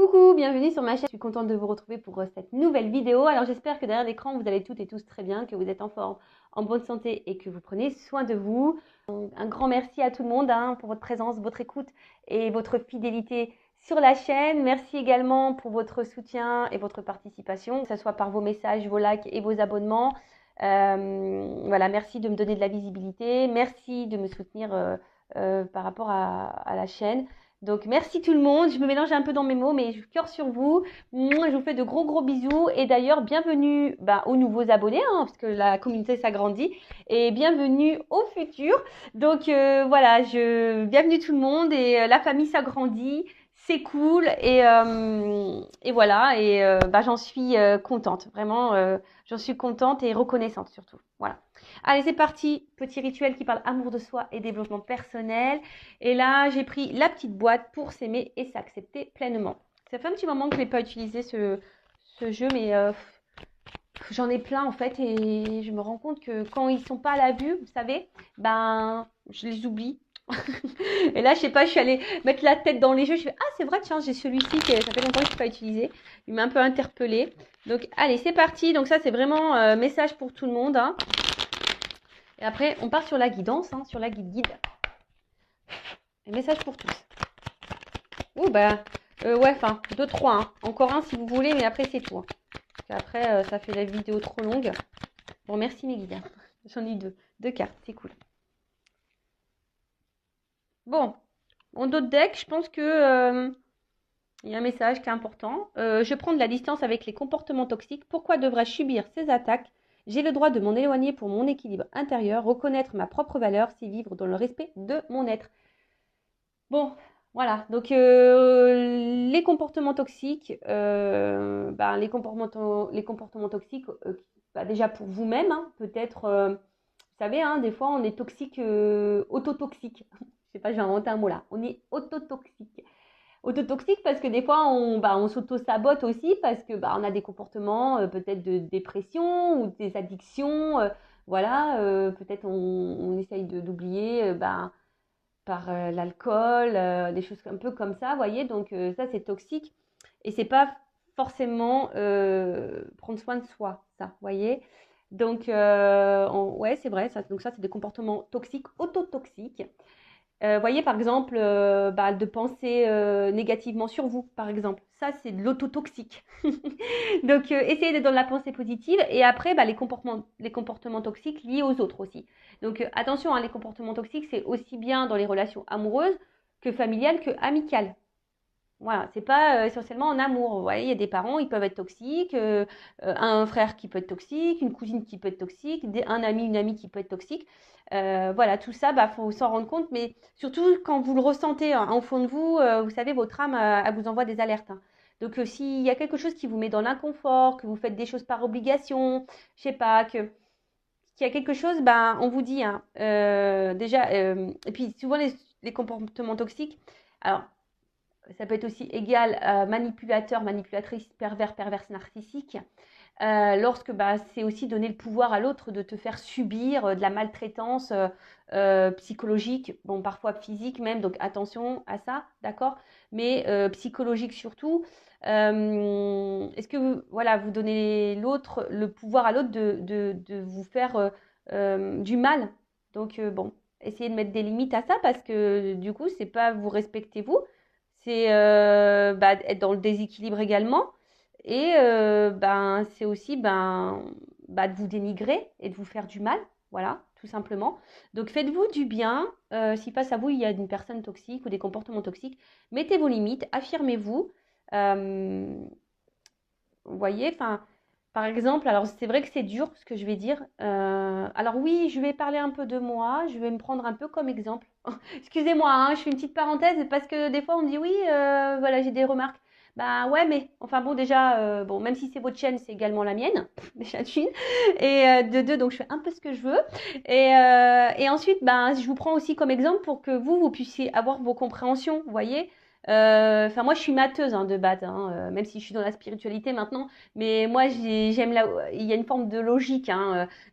Coucou, bienvenue sur ma chaîne. Je suis contente de vous retrouver pour cette nouvelle vidéo. Alors j'espère que derrière l'écran, vous allez toutes et tous très bien, que vous êtes en forme, en bonne santé et que vous prenez soin de vous. Un grand merci à tout le monde pour votre présence, votre écoute et votre fidélité sur la chaîne. Merci également pour votre soutien et votre participation, que ce soit par vos messages, vos likes et vos abonnements. Voilà, merci de me donner de la visibilité. Merci de me soutenir par rapport à la chaîne. Donc, merci tout le monde. Je me mélange un peu dans mes mots, mais je cœur sur vous. Moi, je vous fais de gros bisous. Et d'ailleurs, bienvenue aux nouveaux abonnés, parce que la communauté s'agrandit. Et bienvenue aux futurs. Donc, voilà, bienvenue tout le monde. Et la famille s'agrandit. C'est cool. Et voilà. Et j'en suis contente. Vraiment, j'en suis contente et reconnaissante surtout. Voilà. Allez, c'est parti. Petit rituel qui parle amour de soi et développement personnel. Et là, j'ai pris la petite boîte pour s'aimer et s'accepter pleinement. Ça fait un petit moment que je n'ai pas utilisé ce jeu, mais j'en ai plein en fait. Et je me rends compte que quand ils ne sont pas à la vue, vous savez, je les oublie. Et là, je sais pas, je suis allée mettre la tête dans les jeux. Je fais, ah, c'est vrai, tiens, j'ai celui-ci que ça fait longtemps que je n'ai pas utilisé. Il m'a un peu interpellée. Donc, allez, c'est parti. Donc, ça, c'est vraiment message pour tout le monde. Et après, on part sur la guidance, sur la guide. Un message pour tous. Oh, ouais, 2, 3. Encore un si vous voulez, mais après, c'est tout. Parce qu'après, ça fait la vidéo trop longue. Bon, merci mes guides. J'en ai deux cartes, c'est cool. Bon, en d'autres decks, je pense que il y a un message qui est important. Je prends de la distance avec les comportements toxiques. Pourquoi devrais-je subir ces attaques? J'ai le droit de m'en éloigner pour mon équilibre intérieur, reconnaître ma propre valeur, c'est vivre dans le respect de mon être. Bon, voilà. Donc, les comportements toxiques, les comportements toxiques, déjà pour vous-même, peut-être, vous savez, des fois, on est toxique, autotoxique. Je sais pas, j'ai inventé un mot là. On est autotoxique. Autotoxique parce que des fois, on s'auto-sabote aussi parce que on a des comportements peut-être de dépression ou des addictions. Voilà, peut-être on essaye d'oublier par l'alcool, des choses un peu comme ça, vous voyez. Donc ça, c'est toxique. Et c'est pas forcément prendre soin de soi, ça, vous voyez. Donc, ouais, c'est vrai. Ça, donc ça, c'est des comportements toxiques, autotoxiques. Voyez, par exemple, de penser négativement sur vous, par exemple. Ça, c'est de l'autotoxique. Donc, essayez d'être dans la pensée positive. Et après, les comportements toxiques liés aux autres aussi. Donc, attention, les comportements toxiques, c'est aussi bien dans les relations amoureuses que familiales que amicales. Voilà, c'est pas essentiellement en amour. Vous voyez, il y a des parents, ils peuvent être toxiques, un frère qui peut être toxique, une cousine qui peut être toxique, un ami, une amie qui peut être toxique. Voilà, tout ça, faut s'en rendre compte, mais surtout quand vous le ressentez au fond de vous, vous savez, votre âme, elle vous envoie des alertes. Donc, s'il y a quelque chose qui vous met dans l'inconfort, que vous faites des choses par obligation, je sais pas, qu'il y a quelque chose, on vous dit, déjà, et puis souvent les comportements toxiques, alors, ça peut être aussi égal manipulateur, manipulatrice, pervers, perverse, narcissique. Lorsque c'est aussi donner le pouvoir à l'autre de te faire subir de la maltraitance psychologique, bon parfois physique même, donc attention à ça, d'accord, mais psychologique surtout. Est-ce que vous donnez le pouvoir à l'autre de vous faire du mal? Donc essayez de mettre des limites à ça parce que du coup, c'est pas vous respectez vous, c'est être dans le déséquilibre également. Et c'est aussi de vous dénigrer et de vous faire du mal, voilà, tout simplement. Donc faites-vous du bien. Si face à vous, il y a une personne toxique ou des comportements toxiques, mettez vos limites, affirmez-vous. Vous voyez, par exemple, alors c'est vrai que c'est dur ce que je vais dire. Alors oui, je vais parler un peu de moi, je vais me prendre un peu comme exemple. Excusez-moi, je fais une petite parenthèse parce que des fois on me dit oui, voilà, j'ai des remarques. Bah ouais, mais enfin bon, déjà, même si c'est votre chaîne, c'est également la mienne, déjà d'une. Et de deux, donc je fais un peu ce que je veux. Et ensuite, je vous prends aussi comme exemple pour que vous puissiez avoir vos compréhensions, vous voyez. Enfin, moi, je suis matheuse de base, même si je suis dans la spiritualité maintenant. Mais moi, j'aime il y a une forme de logique.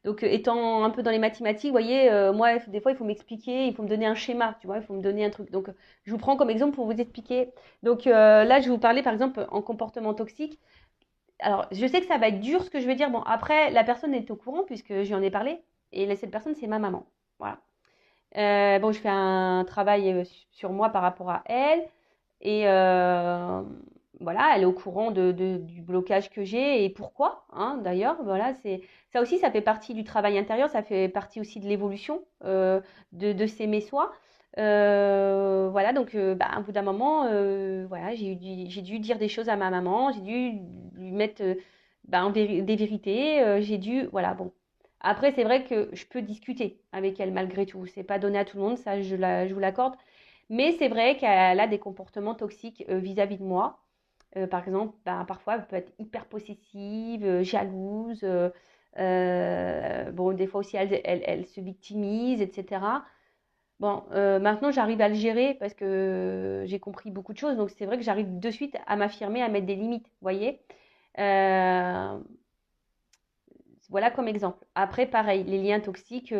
Donc, étant un peu dans les mathématiques, vous voyez, moi, des fois, il faut m'expliquer, il faut me donner un schéma, tu vois, il faut me donner un truc. Donc, je vous prends comme exemple pour vous expliquer. Donc, là, je vais vous parler, par exemple, en comportement toxique. Alors, je sais que ça va être dur ce que je vais dire. Bon, après, la personne est au courant puisque je lui en ai parlé. Et cette personne, c'est ma maman. Voilà. Bon, je fais un travail sur moi par rapport à elle. Et voilà, elle est au courant du blocage que j'ai et pourquoi, d'ailleurs. Voilà, ça aussi, ça fait partie du travail intérieur, ça fait partie aussi de l'évolution de s'aimer soi. Voilà, donc bah, à bout d'un moment, voilà, j'ai dû dire des choses à ma maman, j'ai dû lui mettre bah, des vérités, j'ai dû, voilà, bon. Après, c'est vrai que je peux discuter avec elle malgré tout. C'est pas donné à tout le monde, ça je vous l'accorde. Mais c'est vrai qu'elle a des comportements toxiques vis-à-vis de moi. Par exemple, ben, parfois, elle peut être hyper possessive, jalouse. Bon, des fois aussi, elle se victimise, etc. Bon, maintenant, j'arrive à le gérer parce que j'ai compris beaucoup de choses. Donc, c'est vrai que j'arrive de suite à m'affirmer, à mettre des limites, vous voyez. Euh, voilà comme exemple. Après, pareil, les liens toxiques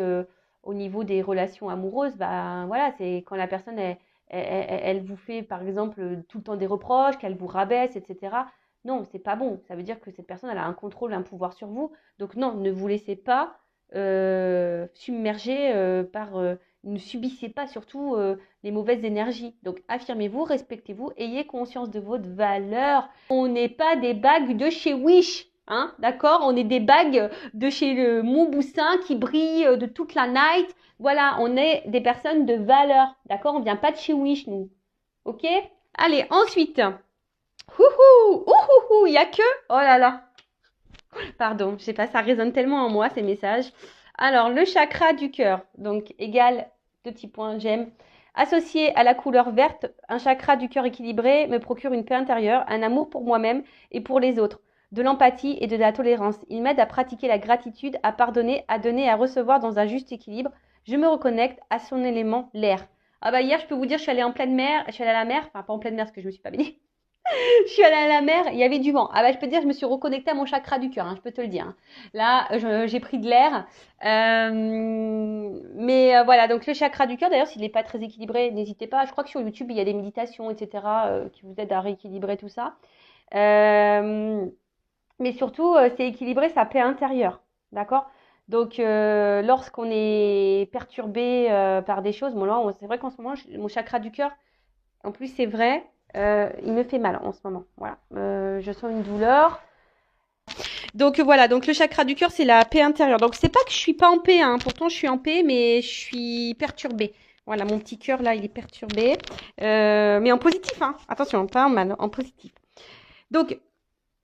au niveau des relations amoureuses, bah voilà, c'est quand la personne elle vous fait par exemple tout le temps des reproches, qu'elle vous rabaisse, etc. Non, c'est pas bon. Ça veut dire que cette personne elle a un contrôle, un pouvoir sur vous. Donc non, ne vous laissez pas submerger ne subissez pas surtout les mauvaises énergies. Donc affirmez-vous, respectez-vous, ayez conscience de votre valeur. On n'est pas des bagues de chez Wish. D'accord. On est des bagues de chez le Montboussin qui brillent de toute la night. Voilà, on est des personnes de valeur. D'accord. On vient pas de chez Wish, nous. Ok. Allez, ensuite. Ouhou, ouhou, il y a que. Oh là là. Pardon, je sais pas, ça résonne tellement en moi ces messages. Alors, le chakra du cœur. Donc, égal, deux petits points, j'aime. Associé à la couleur verte, un chakra du cœur équilibré me procure une paix intérieure, un amour pour moi-même et pour les autres, de l'empathie et de la tolérance. Il m'aide à pratiquer la gratitude, à pardonner, à donner et à recevoir dans un juste équilibre. Je me reconnecte à son élément, l'air. Ah bah hier, je peux vous dire, je suis allée en pleine mer, je suis allée à la mer, enfin pas en pleine mer parce que je me suis pas baignée. Je suis allée à la mer, il y avait du vent. Ah bah je peux te dire, je me suis reconnectée à mon chakra du cœur, je peux te le dire. Là, j'ai pris de l'air. Mais voilà, donc le chakra du cœur, d'ailleurs, s'il n'est pas très équilibré, n'hésitez pas. Je crois que sur YouTube, il y a des méditations, etc., qui vous aident à rééquilibrer tout ça. Euh, mais surtout, c'est équilibrer sa paix intérieure. D'accord. Donc, lorsqu'on est perturbé par des choses, bon là, c'est vrai qu'en ce moment, mon chakra du cœur, en plus, c'est vrai, il me fait mal en ce moment. Voilà. Je sens une douleur. Donc voilà, donc le chakra du cœur, c'est la paix intérieure. Donc c'est pas que je suis pas en paix, pourtant je suis en paix, mais je suis perturbée. Voilà, mon petit cœur là, il est perturbé. Mais en positif, attention, pas en mal, en positif. Donc,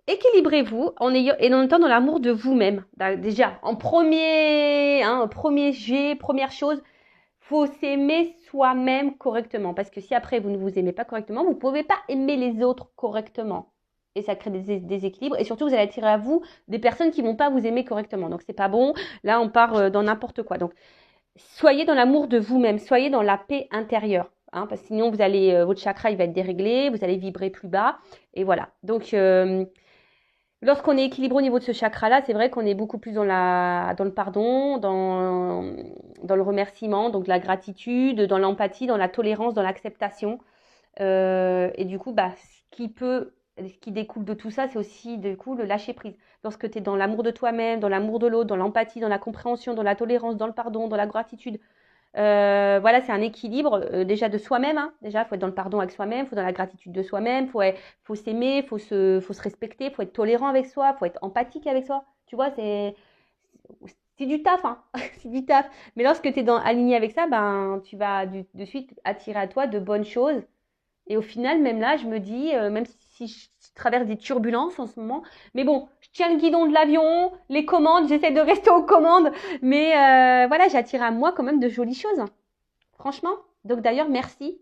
équilibrez-vous et en étant dans l'amour de vous-même. Déjà, premier jet, première chose, faut s'aimer soi-même correctement. Parce que si après vous ne vous aimez pas correctement, vous ne pouvez pas aimer les autres correctement. Et ça crée des déséquilibres. Et surtout, vous allez attirer à vous des personnes qui ne vont pas vous aimer correctement. Donc, c'est pas bon. Là, on part dans n'importe quoi. Donc, soyez dans l'amour de vous-même. Soyez dans la paix intérieure. Parce que sinon, votre chakra, il va être déréglé. Vous allez vibrer plus bas. Et voilà. Donc, lorsqu'on est équilibré au niveau de ce chakra-là, c'est vrai qu'on est beaucoup plus dans le pardon, dans le remerciement, donc la gratitude, dans l'empathie, dans la tolérance, dans l'acceptation. Et du coup, ce qui découle de tout ça, c'est aussi du coup le lâcher prise. Lorsque tu es dans l'amour de toi-même, dans l'amour de l'autre, dans l'empathie, dans la compréhension, dans la tolérance, dans le pardon, dans la gratitude, voilà, c'est un équilibre déjà de soi-même. Déjà, il faut être dans le pardon avec soi-même, il faut dans la gratitude de soi-même, faut s'aimer, faut se respecter, faut être tolérant avec soi, faut être empathique avec soi. Tu vois, c'est du taf, c'est du taf. Mais lorsque tu es aligné avec ça, ben, tu vas de suite attirer à toi de bonnes choses. Et au final, même là, je me dis, même si je traverse des turbulences en ce moment, mais bon, je tiens le guidon de l'avion, les commandes, j'essaie de rester aux commandes, mais voilà, j'attire à moi quand même de jolies choses, franchement. Donc d'ailleurs, merci.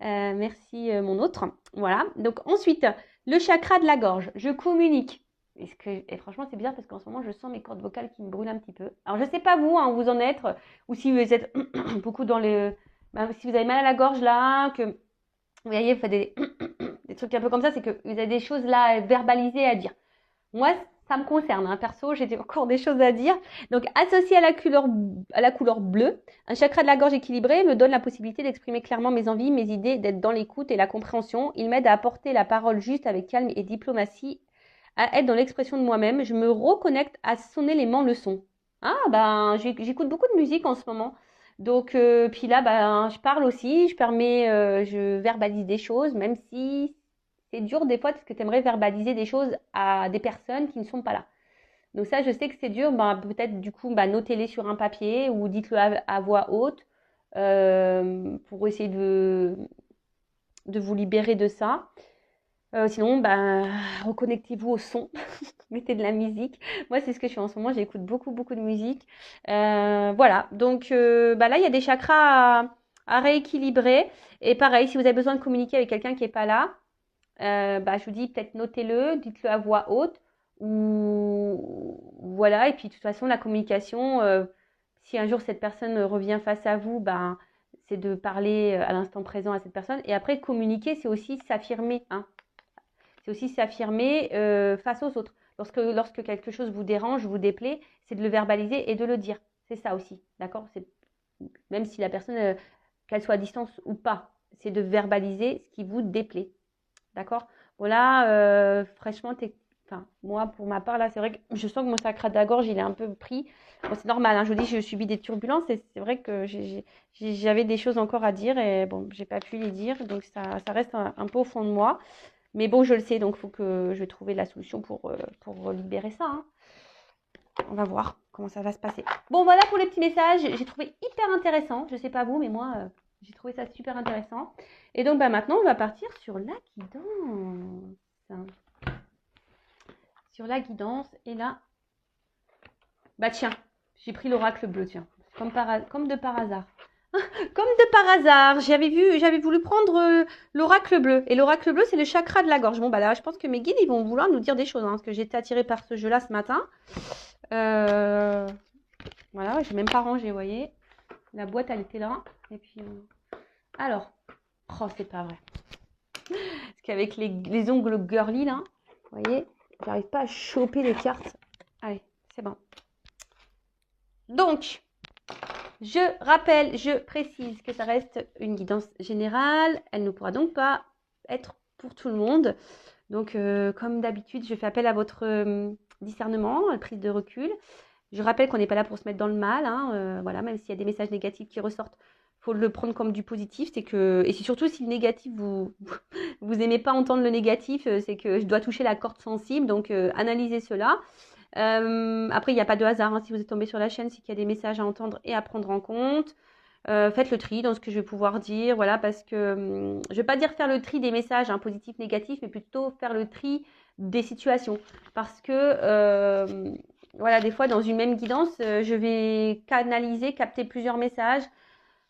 Merci mon autre. Voilà. Donc ensuite, le chakra de la gorge. Je communique. Et franchement, c'est bizarre parce qu'en ce moment, je sens mes cordes vocales qui me brûlent un petit peu. Alors, je ne sais pas vous, où vous en êtes, ou si vous êtes beaucoup dans si vous avez mal à la gorge là, que Vous voyez, vous faites des trucs un peu comme ça, c'est que vous avez des choses là verbalisées à dire. Moi, ça me concerne, hein. Perso, j'ai encore des choses à dire. Donc, associé à la couleur bleue, un chakra de la gorge équilibré me donne la possibilité d'exprimer clairement mes envies, mes idées, d'être dans l'écoute et la compréhension. Il m'aide à apporter la parole juste avec calme et diplomatie, à être dans l'expression de moi-même. Je me reconnecte à son élément leçon. Ah, ben, j'écoute beaucoup de musique en ce moment. Donc, puis là, ben, je parle aussi, je verbalise des choses, même si c'est dur des fois parce que tu aimerais verbaliser des choses à des personnes qui ne sont pas là. Donc ça, je sais que c'est dur. Ben, peut-être du coup, ben, notez-les sur un papier ou dites-le à voix haute pour essayer de vous libérer de ça. Sinon, ben, reconnectez-vous au son, mettez de la musique. Moi, c'est ce que je fais en ce moment, j'écoute beaucoup, beaucoup de musique. Voilà, donc ben là, il y a des chakras à rééquilibrer. Et pareil, si vous avez besoin de communiquer avec quelqu'un qui n'est pas là, bah, je vous dis peut-être notez-le, dites-le à voix haute. Ou voilà, et puis de toute façon, la communication, si un jour cette personne revient face à vous, ben, c'est de parler à l'instant présent à cette personne. Et après, communiquer, c'est aussi s'affirmer, hein. C'est aussi s'affirmer face aux autres. Lorsque quelque chose vous dérange, vous déplaît, c'est de le verbaliser et de le dire. C'est ça aussi, d'accord? Même si la personne, qu'elle soit à distance ou pas, c'est de verbaliser ce qui vous déplaît, d'accord? Voilà, fraîchement, enfin, moi, pour ma part, là, c'est vrai que je sens que mon sacre de la gorge, il est un peu pris. Bon, c'est normal, hein, je vous dis, je subis des turbulences et c'est vrai que j'avais des choses encore à dire et bon, j'ai pas pu les dire, donc ça reste un peu au fond de moi. Mais bon, je le sais, donc il faut que je trouve la solution pour libérer ça, hein. On va voir comment ça va se passer. Bon, voilà pour les petits messages. J'ai trouvé hyper intéressant. Je sais pas vous, mais moi, j'ai trouvé ça super intéressant. Et donc, bah, maintenant, on va partir sur la guidance. Sur la guidance. Et là, bah tiens, j'ai pris l'oracle bleu, tiens. Comme de par hasard. Comme de par hasard, j'avais voulu prendre l'oracle bleu. Et l'oracle bleu, c'est le chakra de la gorge. Bon, bah là, je pense que mes guides, ils vont vouloir nous dire des choses, hein, parce que j'ai été attirée par ce jeu-là ce matin. Voilà, j'ai même pas rangé, vous voyez. La boîte, elle était là. Et puis, alors, oh, c'est pas vrai. Parce qu'avec les ongles girly, là, vous voyez, j'arrive pas à choper les cartes. Allez, c'est bon. Donc, je rappelle, je précise que ça reste une guidance générale. Elle ne pourra donc pas être pour tout le monde. Donc, comme d'habitude, je fais appel à votre discernement, à la prise de recul. Je rappelle qu'on n'est pas là pour se mettre dans le mal, hein, voilà, même s'il y a des messages négatifs qui ressortent, il faut le prendre comme du positif. Et c'est surtout si le négatif, vous aimez pas entendre le négatif, c'est que je dois toucher la corde sensible, donc analysez cela. Après, il n'y a pas de hasard, hein, si vous êtes tombé sur la chaîne, c'est qu'il y a des messages à entendre et à prendre en compte. Faites le tri dans ce que je vais pouvoir dire, voilà, parce que je ne vais pas dire faire le tri des messages, hein, positifs, négatifs, mais plutôt faire le tri des situations. Parce que, voilà, des fois, dans une même guidance, je vais capter plusieurs messages.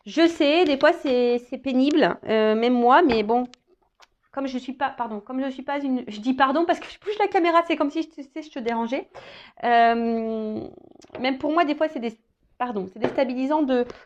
Je sais, des fois, c'est pénible, même moi, mais bon, comme je suis pas une, je dis pardon parce que je bouge la caméra, c'est comme si je te dérangeais. Même pour moi, des fois, c'est déstabilisant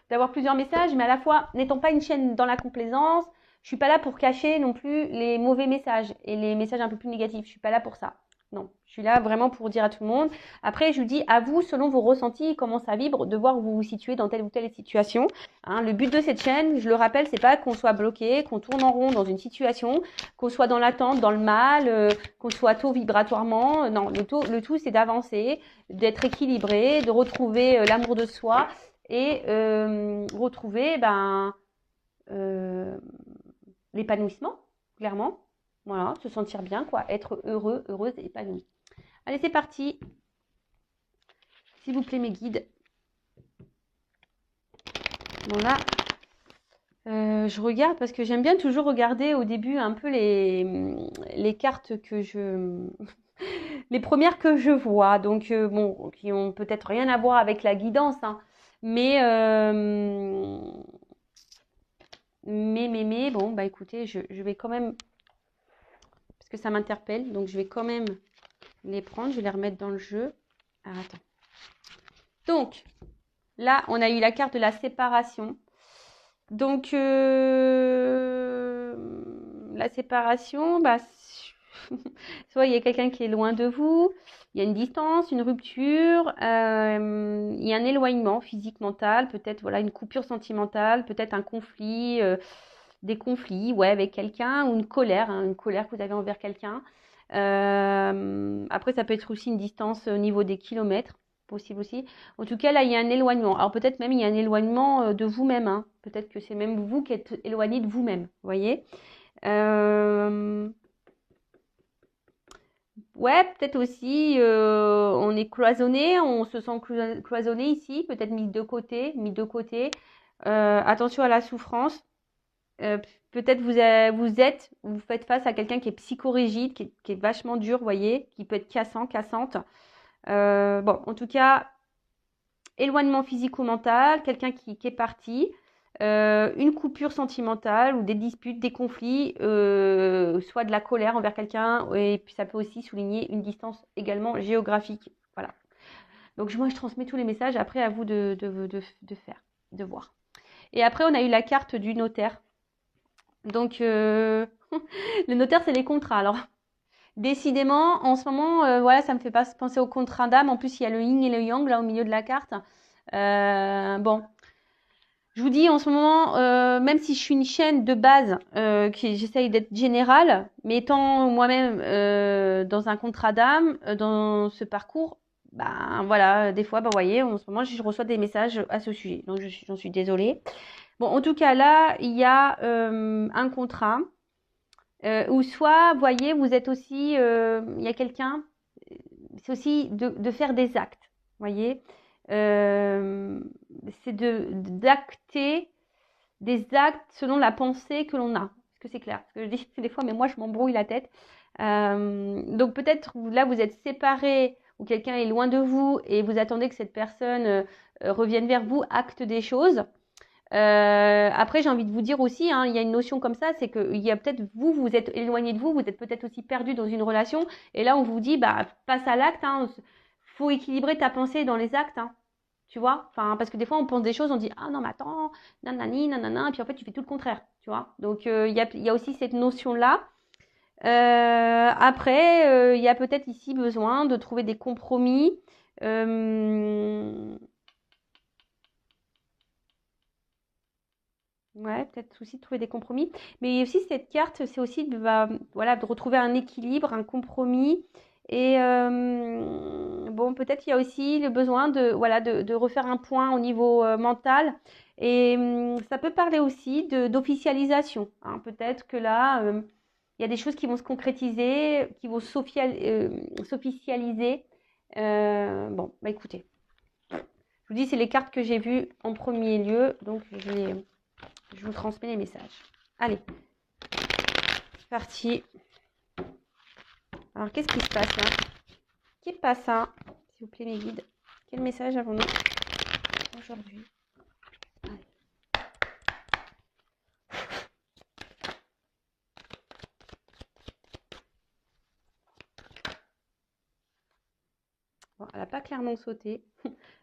d'avoir plusieurs messages, mais à la fois, n'étant pas une chaîne dans la complaisance, je suis pas là pour cacher non plus les mauvais messages et les messages un peu plus négatifs. Je suis pas là pour ça. Non, je suis là vraiment pour dire à tout le monde. Après, je vous dis à vous, selon vos ressentis, comment ça vibre, de voir où vous vous situez dans telle ou telle situation. Hein, le but de cette chaîne, je le rappelle, c'est pas qu'on soit bloqué, qu'on tourne en rond dans une situation, qu'on soit dans l'attente, dans le mal, qu'on soit tôt vibratoirement. Non, le tout, c'est d'avancer, d'être équilibré, de retrouver l'amour de soi et retrouver l'épanouissement, clairement. Voilà, se sentir bien, quoi, être heureux, heureuse et épanoui. Allez, c'est parti. S'il vous plaît, mes guides. Bon, là, je regarde parce que j'aime bien toujours regarder au début un peu les cartes les premières que je vois. Donc, bon, qui ont peut-être rien à voir avec la guidance, hein, mais, bon, bah écoutez, je vais quand même, parce que ça m'interpelle, donc je vais quand même les prendre, je vais les remettre dans le jeu. Ah, attends. Donc, là, on a eu la carte de la séparation. Donc, la séparation, bah, soit il y a quelqu'un qui est loin de vous, il y a une distance, une rupture, il y a un éloignement physique, mental, peut-être voilà une coupure sentimentale, peut-être un conflit, des conflits, ouais, avec quelqu'un ou hein, une colère que vous avez envers quelqu'un. Après, ça peut être aussi une distance au niveau des kilomètres, possible aussi. En tout cas, là, il y a un éloignement. Alors peut-être même il y a un éloignement de vous-même, hein. Peut-être que c'est même vous qui êtes éloigné de vous-même, vous voyez. Euh, Ouais, peut-être aussi, on est cloisonné, on se sent cloisonné ici, peut-être mis de côté, mis de côté. Attention à la souffrance. Peut-être vous faites face à quelqu'un qui est psychorigide, qui est vachement dur, vous voyez, qui peut être cassant, cassante. Bon, en tout cas, éloignement physico-mental, quelqu'un qui est parti, une coupure sentimentale ou des disputes, des conflits, soit de la colère envers quelqu'un, et puis ça peut aussi souligner une distance également géographique. Voilà. Donc moi je transmets tous les messages, après à vous de faire, de voir. Et après on a eu la carte du notaire. Donc le notaire c'est les contrats. Alors décidément en ce moment, voilà, ça me fait pas penser au contrat d'âme. En plus il y a le yin et le yang là au milieu de la carte. Bon, je vous dis en ce moment, même si je suis une chaîne de base, j'essaye d'être générale, mais étant moi-même dans un contrat d'âme, dans ce parcours, ben voilà, des fois, ben, vous voyez, en ce moment, je reçois des messages à ce sujet, donc j'en suis désolée. Bon, en tout cas, là, il y a un contrat où soit, vous voyez, vous êtes aussi, il y a quelqu'un, c'est aussi de faire des actes, vous voyez. C'est d'acter des actes selon la pensée que l'on a. Est-ce que c'est clair? Parce que je dis des fois, mais moi, je m'embrouille la tête. Donc peut-être là, vous êtes séparés ou quelqu'un est loin de vous et vous attendez que cette personne revienne vers vous, acte des choses. Après, j'ai envie de vous dire aussi, hein, il y a une notion comme ça, c'est que il y a peut-être vous êtes éloigné de vous êtes peut-être aussi perdu dans une relation, et là on vous dit, bah passe à l'acte, hein, faut équilibrer ta pensée dans les actes, hein, tu vois, enfin parce que des fois on pense des choses, on dit ah non mais attends, nanani, nanana, et puis en fait tu fais tout le contraire, tu vois. Donc il y a aussi cette notion là. Après, il y a peut-être ici besoin de trouver des compromis. Ouais, peut-être aussi de trouver des compromis. Mais aussi cette carte, c'est aussi voilà, de retrouver un équilibre, un compromis. Et bon, peut-être il y a aussi le besoin voilà, de refaire un point au niveau mental. Et ça peut parler aussi d'officialisation, hein. Peut-être que là, il y a des choses qui vont se concrétiser, qui vont s'officialiser. Bon, bah écoutez, je vous dis, c'est les cartes que j'ai vues en premier lieu. Donc, je vous transmets les messages. Allez, c'est parti. Alors, qu'est-ce qui se passe là? Qui passe ça? S'il vous plaît, mes guides. Quel message avons-nous aujourd'hui? Bon, elle n'a pas clairement sauté.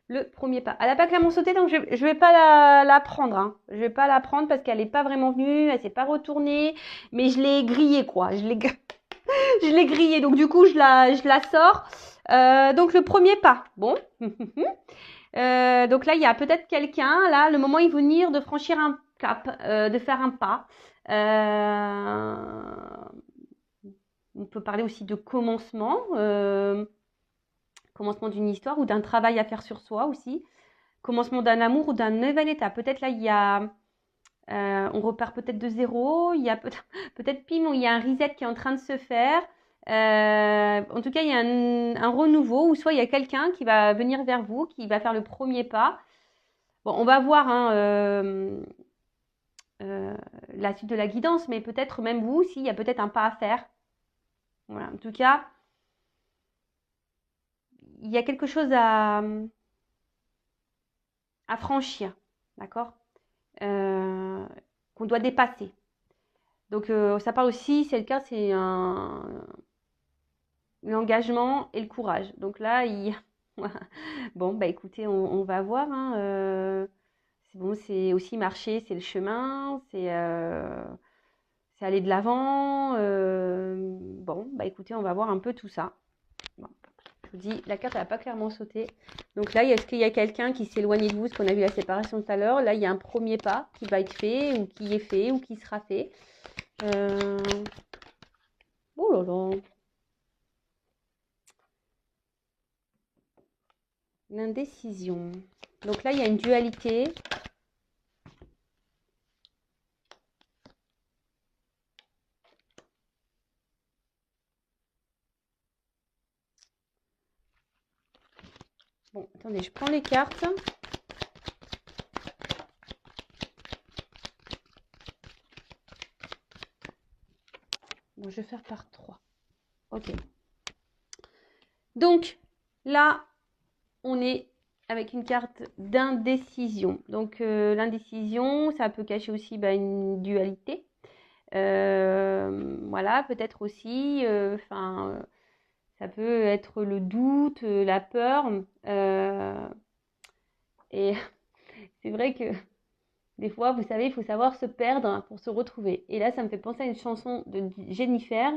Le premier pas. Elle n'a pas clairement sauté, donc je ne vais pas la prendre. Hein. Je ne vais pas la prendre parce qu'elle n'est pas vraiment venue, elle ne s'est pas retournée. Mais je l'ai grillée, quoi. Je l'ai grillée, donc du coup, je la sors. Donc, le premier pas. Bon. Donc là, il y a peut-être quelqu'un, là, le moment est venir de franchir un cap, de faire un pas. On peut parler aussi de commencement. Commencement d'une histoire ou d'un travail à faire sur soi aussi, commencement d'un amour ou d'un nouvel état. Peut-être là, il y a, on repart peut-être de zéro, il y a peut-être pim, il y a un reset qui est en train de se faire. En tout cas, il y a un renouveau, ou soit il y a quelqu'un qui va venir vers vous, qui va faire le premier pas. Bon, on va voir hein, la suite de la guidance, mais peut-être même vous aussi, il y a peut-être un pas à faire. Voilà, en tout cas, il y a quelque chose à franchir, d'accord, qu'on doit dépasser. Donc ça parle aussi, c'est le cas, c'est l'engagement et le courage. Donc là, bon, bah écoutez, on va voir. Hein, c'est bon, c'est aussi marcher, c'est le chemin, c'est aller de l'avant. Bon, bah écoutez, on va voir un peu tout ça. Bon, je vous dis, la carte n'a pas clairement sauté. Donc là, est-ce qu'il y a quelqu'un qui s'est éloigné de vous, ce qu'on a vu la séparation tout à l'heure? Là, il y a un premier pas qui va être fait, ou qui est fait, ou qui sera fait. Oh là là. L'indécision. Donc là, il y a une dualité. Bon, attendez, je prends les cartes. Bon, je vais faire par 3. Ok. Donc, là, on est avec une carte d'indécision. Donc, l'indécision, ça peut cacher aussi une dualité. Voilà, peut-être aussi, ça peut être le doute, la peur. Et c'est vrai que des fois, vous savez, il faut savoir se perdre pour se retrouver. Et là, ça me fait penser à une chanson de Jennifer.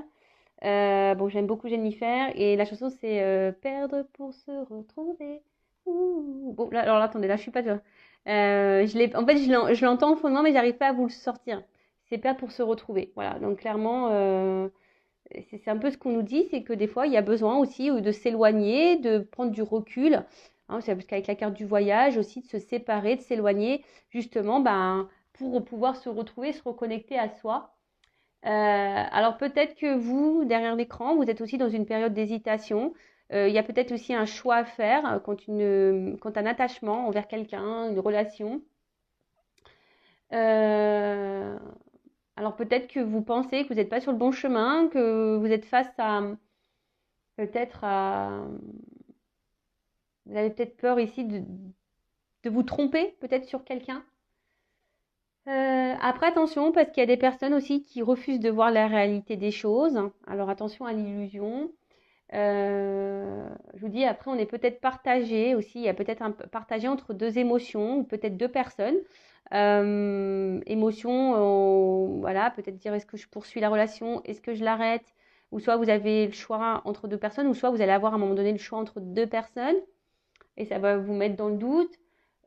Bon, j'aime beaucoup Jennifer. Et la chanson, c'est Perdre pour se retrouver. Ouh. Bon, là, alors là, attendez, là, je suis pas... en fait, je l'entends au fondement, mais j'arrive pas à vous le sortir. C'est perdre pour se retrouver. Voilà, donc clairement, c'est un peu ce qu'on nous dit, c'est que des fois, il y a besoin aussi de s'éloigner, de prendre du recul. Hein, c'est parce qu'avec la carte du voyage aussi, de se séparer, de s'éloigner, justement, pour pouvoir se retrouver, se reconnecter à soi. Alors peut-être que vous, derrière l'écran, vous êtes aussi dans une période d'hésitation. Il y a peut-être aussi un choix à faire quand un attachement envers quelqu'un, une relation. Euh, alors peut-être que vous pensez que vous n'êtes pas sur le bon chemin, que vous êtes face à peut-être à... Vous avez peut-être peur ici de vous tromper peut-être sur quelqu'un. Après, attention, parce qu'il y a des personnes aussi qui refusent de voir la réalité des choses. Alors attention à l'illusion. Je vous dis, après, on est peut-être partagé aussi. Il y a peut-être un partagé entre deux émotions, ou peut-être deux personnes. Émotion, voilà, peut-être dire est-ce que je poursuis la relation, est-ce que je l'arrête, ou soit vous avez le choix entre deux personnes, ou soit vous allez avoir à un moment donné le choix entre deux personnes, et ça va vous mettre dans le doute.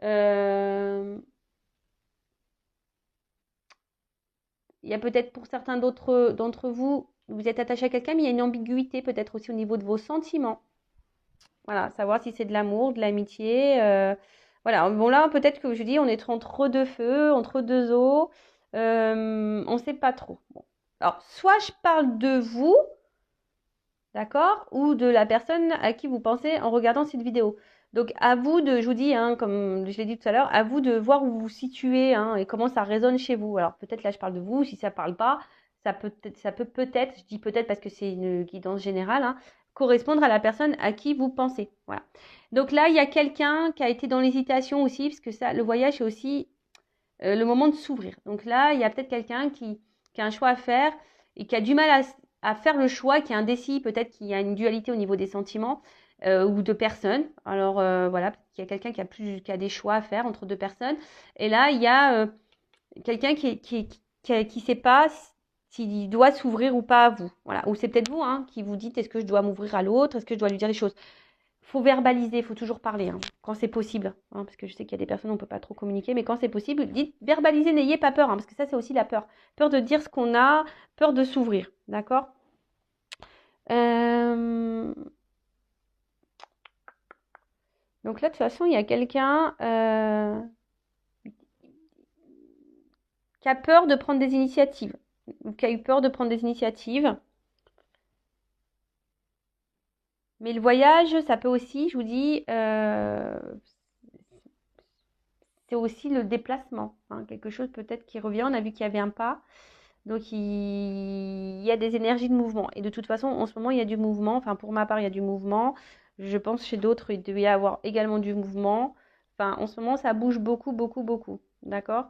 Euh, il y a peut-être pour certains d'entre vous, vous êtes attaché à quelqu'un, mais il y a une ambiguïté peut-être aussi au niveau de vos sentiments. Voilà, savoir si c'est de l'amour, de l'amitié. Voilà, bon là, peut-être que je dis, on est entre deux feux, entre deux eaux. On ne sait pas trop. Bon. Alors, soit je parle de vous, d'accord, ou de la personne à qui vous pensez en regardant cette vidéo. Donc, à vous de, je vous dis, hein, comme je l'ai dit tout à l'heure, à vous de voir où vous vous situez hein, et comment ça résonne chez vous. Alors, peut-être là, je parle de vous. Si ça ne parle pas, ça peut peut-être, je dis peut-être parce que c'est une guidance générale, hein, correspondre à la personne à qui vous pensez. Voilà. Donc là, il y a quelqu'un qui a été dans l'hésitation aussi, parce que ça, le voyage, c'est aussi le moment de s'ouvrir. Donc là, il y a peut-être quelqu'un qui a un choix à faire et qui a du mal à faire le choix, qui est indécis, peut-être qu'il y a une dualité au niveau des sentiments ou de personnes. Alors voilà, il y a quelqu'un qui a des choix à faire entre deux personnes. Et là, il y a quelqu'un qui sait pas s'il doit s'ouvrir ou pas à vous. Voilà. Ou c'est peut-être vous hein, qui vous dites est-ce que je dois m'ouvrir à l'autre, est-ce que je dois lui dire les choses. Faut verbaliser, il faut toujours parler, hein, quand c'est possible. Hein, parce que je sais qu'il y a des personnes, on ne peut pas trop communiquer, mais quand c'est possible, dites, verbalisez, n'ayez pas peur, hein, parce que ça, c'est aussi la peur. Peur de dire ce qu'on a, peur de s'ouvrir, d'accord. Donc là, de toute façon, il y a quelqu'un qui a peur de prendre des initiatives, ou qui a eu peur de prendre des initiatives. Mais le voyage, ça peut aussi, je vous dis, c'est aussi le déplacement. Hein, quelque chose peut-être qui revient. On a vu qu'il y avait un pas. Donc, il y a des énergies de mouvement. Et de toute façon, en ce moment, il y a du mouvement. Enfin, pour ma part, il y a du mouvement. Je pense chez d'autres, il devait y avoir également du mouvement. Enfin, en ce moment, ça bouge beaucoup, beaucoup, beaucoup. D'accord?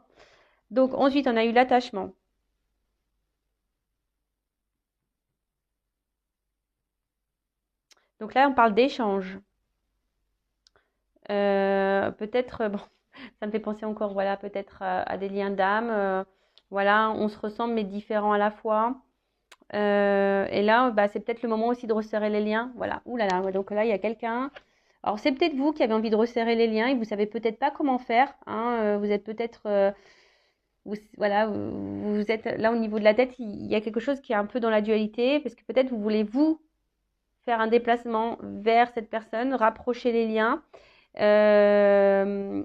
Donc, ensuite, on a eu l'attachement. Donc là, on parle d'échange. Peut-être, bon, ça me fait penser encore, voilà, peut-être à des liens d'âme. Voilà, on se ressemble mais différents à la fois. Et là, bah, c'est peut-être le moment aussi de resserrer les liens. Voilà, ouh là là, ouais, donc là, il y a quelqu'un. Alors, c'est peut-être vous qui avez envie de resserrer les liens et vous savez peut-être pas comment faire, hein. Vous êtes peut-être, voilà, vous êtes là au niveau de la tête, il y a quelque chose qui est un peu dans la dualité parce que peut-être vous voulez vous faire un déplacement vers cette personne, rapprocher les liens. Euh,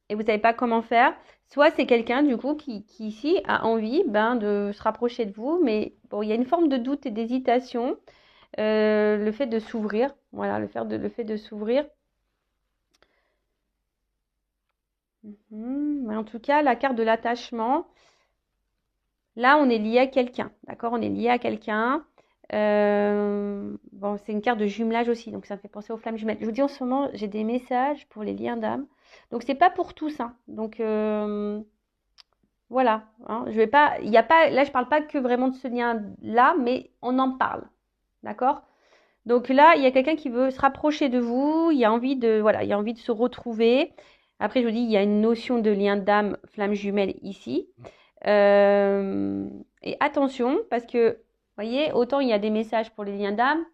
et vous savez pas comment faire. Soit c'est quelqu'un du coup qui ici a envie ben, de se rapprocher de vous, mais bon, il y a une forme de doute et d'hésitation. Le fait de s'ouvrir, voilà, le fait de s'ouvrir. Mais en tout cas, la carte de l'attachement, là, on est lié à quelqu'un, d'accord? On est lié à quelqu'un. Bon, c'est une carte de jumelage aussi, donc ça me fait penser aux flammes jumelles. Je vous dis en ce moment, j'ai des messages pour les liens d'âme. Donc c'est pas pour tous, hein. Donc voilà, hein, je vais pas, il y a pas, là je parle pas que vraiment de ce lien-là, mais on en parle, d'accord? Donc là, il y a quelqu'un qui veut se rapprocher de vous, il y a envie de, voilà, il y a envie de se retrouver. Après, je vous dis, il y a une notion de lien d'âme, flamme jumelle ici. Euh, et attention, parce que, vous voyez, autant il y a des messages pour les liens d'âme,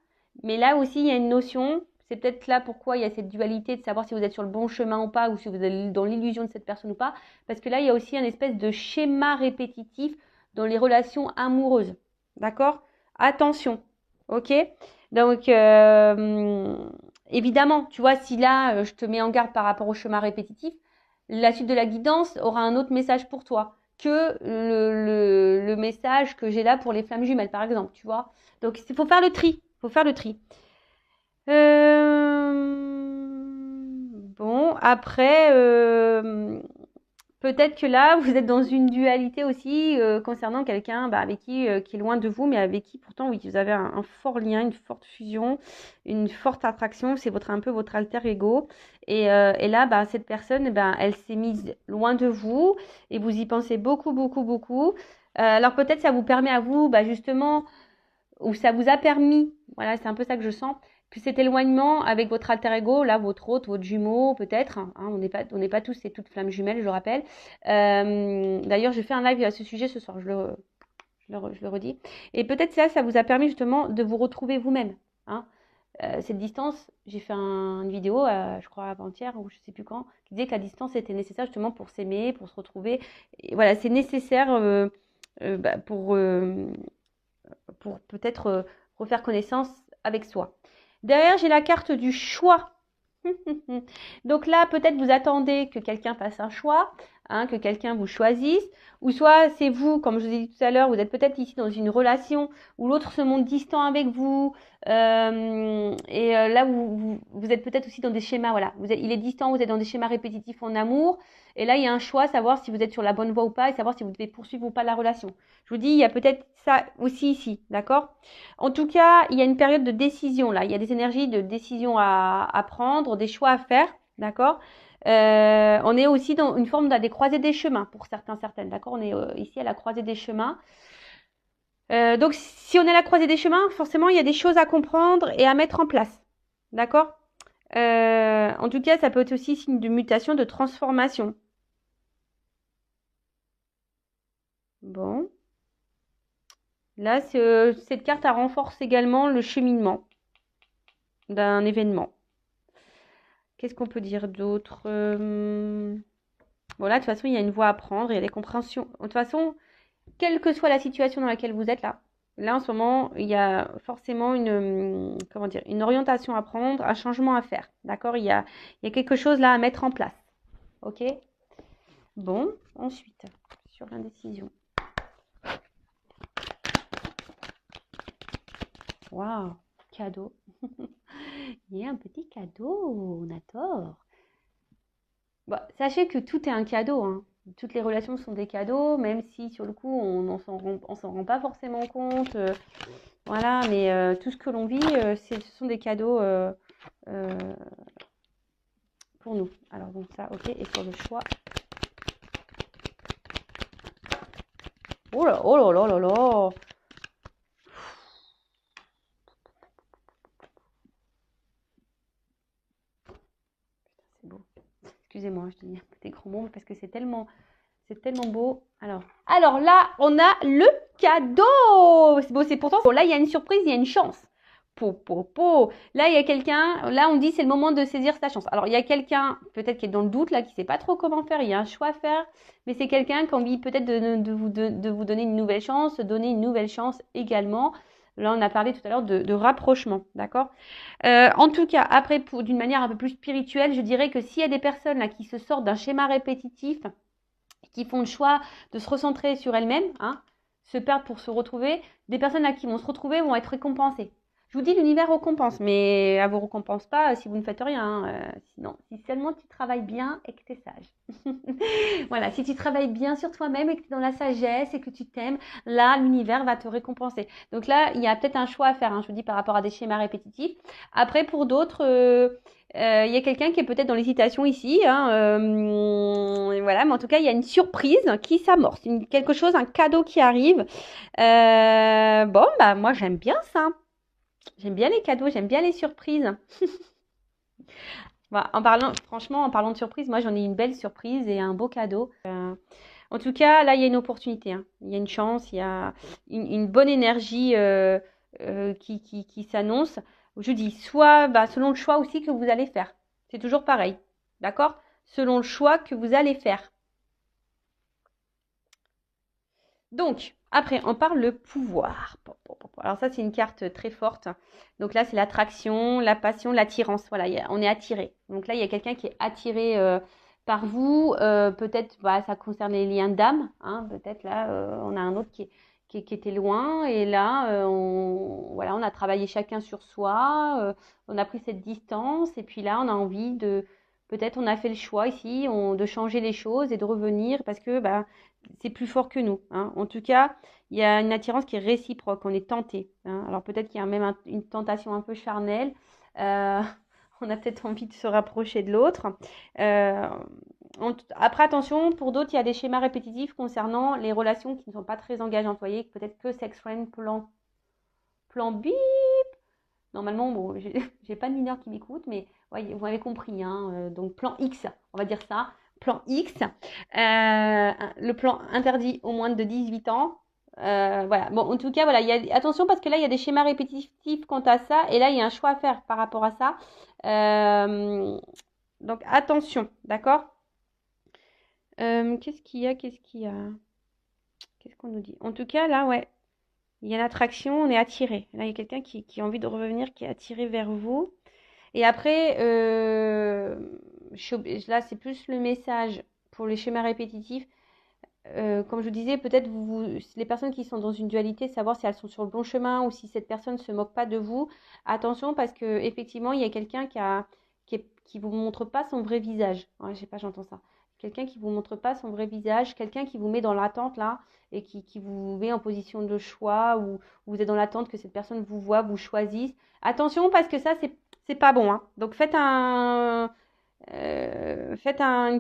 mais là aussi, il y a une notion, c'est peut-être là pourquoi il y a cette dualité de savoir si vous êtes sur le bon chemin ou pas, ou si vous êtes dans l'illusion de cette personne ou pas, parce que là, il y a aussi un espèce de schéma répétitif dans les relations amoureuses. D'accord? Attention, ok? Donc, évidemment, tu vois, si là, je te mets en garde par rapport au schéma répétitif, la suite de la guidance aura un autre message pour toi que le message que j'ai là pour les flammes jumelles, par exemple, tu vois. Donc, il faut faire le tri. Il faut faire le tri. Bon, après, peut-être que là, vous êtes dans une dualité aussi concernant quelqu'un bah, avec qui est loin de vous, mais avec qui pourtant, oui, vous avez un fort lien, une forte fusion, une forte attraction. C'est un peu votre alter ego. Et là, bah, cette personne, bah, elle s'est mise loin de vous et vous y pensez beaucoup, beaucoup, beaucoup. Alors peut-être ça vous permet à vous, bah, justement, ou ça vous a permis, voilà, c'est un peu ça que je sens, que cet éloignement avec votre alter ego, là, votre hôte, votre jumeau, peut-être, hein, on n'est pas tous et toutes flammes jumelles, je rappelle. D'ailleurs, je fais un live à ce sujet ce soir, je le redis. Et peut-être ça vous a permis justement de vous retrouver vous-même. Hein. Cette distance, j'ai fait une vidéo, je crois avant-hier ou je sais plus quand, qui disait que la distance était nécessaire justement pour s'aimer, pour se retrouver. Et voilà, c'est nécessaire bah, pour peut-être refaire connaissance avec soi. Derrière, j'ai la carte du choix. Donc là, peut-être vous attendez que quelqu'un fasse un choix, hein, que quelqu'un vous choisisse, ou soit c'est vous, comme je vous ai dit tout à l'heure, vous êtes peut-être ici dans une relation où l'autre se montre distant avec vous, là vous êtes peut-être aussi dans des schémas, voilà, il est distant, vous êtes dans des schémas répétitifs en amour, et là il y a un choix, savoir si vous êtes sur la bonne voie ou pas, et savoir si vous devez poursuivre ou pas la relation. Je vous dis, il y a peut-être ça aussi ici, d'accord? En tout cas, il y a une période de décision là. Il y a des énergies de décision à prendre, des choix à faire, d'accord? On est aussi dans une forme des croisées des chemins pour certains, certaines, d'accord? On est ici à la croisée des chemins. Donc, si on est à la croisée des chemins, forcément, il y a des choses à comprendre et à mettre en place, d'accord? En tout cas, ça peut être aussi signe de mutation, de transformation. Bon. Là, cette carte, elle renforce également le cheminement d'un événement. Qu'est-ce qu'on peut dire d'autre Voilà, de toute façon, il y a une voie à prendre, il y a des compréhensions. De toute façon, quelle que soit la situation dans laquelle vous êtes là en ce moment, il y a forcément comment dire, une orientation à prendre, un changement à faire. D'accord? Il y a quelque chose là à mettre en place. Ok? Bon, ensuite, sur l'indécision. Waouh, cadeau. Il y a un petit cadeau, on adore. Bah, sachez que tout est un cadeau, hein. Toutes les relations sont des cadeaux, même si sur le coup on s'en rend pas forcément compte. Voilà, mais tout ce que l'on vit, ce sont des cadeaux euh, pour nous. Alors donc ça, ok, et sur le choix. Oh là, oh là là là là. C'est beau. Excusez-moi, je dis des grands mots parce que c'est tellement C'est tellement beau. Alors là, on a le cadeau. Bon, c'est pourtant, bon, là, il y a une surprise, il y a une chance. Là, il y a quelqu'un, là, on dit c'est le moment de saisir sa chance. Alors, il y a quelqu'un, peut-être qui est dans le doute, là, qui ne sait pas trop comment faire, il y a un choix à faire, mais c'est quelqu'un qui a envie peut-être de vous donner une nouvelle chance, donner une nouvelle chance également. Là, on a parlé tout à l'heure de rapprochement, d'accord? En tout cas, après, d'une manière un peu plus spirituelle, je dirais que s'il y a des personnes là qui se sortent d'un schéma répétitif, qui font le choix de se recentrer sur elles-mêmes, hein, se perdre pour se retrouver, des personnes là qui vont se retrouver vont être récompensées. Je vous dis, l'univers récompense, mais elle vous récompense pas si vous ne faites rien. Sinon, si seulement tu travailles bien et que tu es sage. Voilà, si tu travailles bien sur toi-même et que tu es dans la sagesse et que tu t'aimes, là, l'univers va te récompenser. Donc là, il y a peut-être un choix à faire, hein, je vous dis, par rapport à des schémas répétitifs. Après, pour d'autres, il y a quelqu'un qui est peut-être dans l'hésitation ici, hein, voilà, mais en tout cas, il y a une surprise qui s'amorce, quelque chose, un cadeau qui arrive. Bon, bah moi, j'aime bien ça. J'aime bien les cadeaux, j'aime bien les surprises. Bah, franchement, en parlant de surprise, moi j'en ai une belle surprise et un beau cadeau. En tout cas, là, il y a une opportunité, hein. Il y a une chance, il y a une bonne énergie qui s'annonce. Je dis, soit selon le choix aussi que vous allez faire. C'est toujours pareil, d'accord? Selon le choix que vous allez faire. Donc, après, on parle le pouvoir. Alors ça, c'est une carte très forte. Donc là, c'est l'attraction, la passion, l'attirance. Voilà, on est attiré. Donc là, il y a quelqu'un qui est attiré par vous. Peut-être, ça concerne les liens d'âme. Hein, peut-être là, on a un autre qui était loin. Et là, on a travaillé chacun sur soi. On a pris cette distance. Et puis là, on a envie peut-être on a fait le choix ici de changer les choses et de revenir parce que c'est plus fort que nous, hein. En tout cas, il y a une attirance qui est réciproque, on est tenté, hein. Alors peut-être qu'il y a même une tentation un peu charnelle. Euh, on a peut-être envie de se rapprocher de l'autre. Euh, Après, attention, pour d'autres, il y a des schémas répétitifs concernant les relations qui ne sont pas très engageantes. Vous voyez, peut-être que sex friend, plan bip. Normalement, bon, j'ai pas de mineurs qui m'écoutent, mais ouais, vous m'avez compris, hein. Donc plan X, on va dire ça. Plan X, le plan interdit aux moins de 18 ans. Voilà. Bon, en tout cas, voilà, attention parce que là, il y a des schémas répétitifs quant à ça, et là, il y a un choix à faire par rapport à ça. Donc, attention, d'accord? Qu'est-ce qu'il y a? Qu'est-ce qu'on nous dit? En tout cas, là, ouais, il y a l'attraction, on est attiré. Là, il y a quelqu'un qui a envie de revenir, qui est attiré vers vous. Et après, là, c'est plus le message pour les schémas répétitifs. Comme je vous disais, peut-être les personnes qui sont dans une dualité, savoir si elles sont sur le bon chemin ou si cette personne ne se moque pas de vous. Attention, parce que effectivement, il y a quelqu'un qui vous montre pas son vrai visage. Ouais, je sais pas, j'entends ça. Quelqu'un qui vous montre pas son vrai visage, quelqu'un qui vous met dans l'attente là et qui vous met en position de choix ou vous êtes dans l'attente que cette personne vous voit, vous choisisse. Attention, parce que ça, c'est pas bon, hein. Donc faites une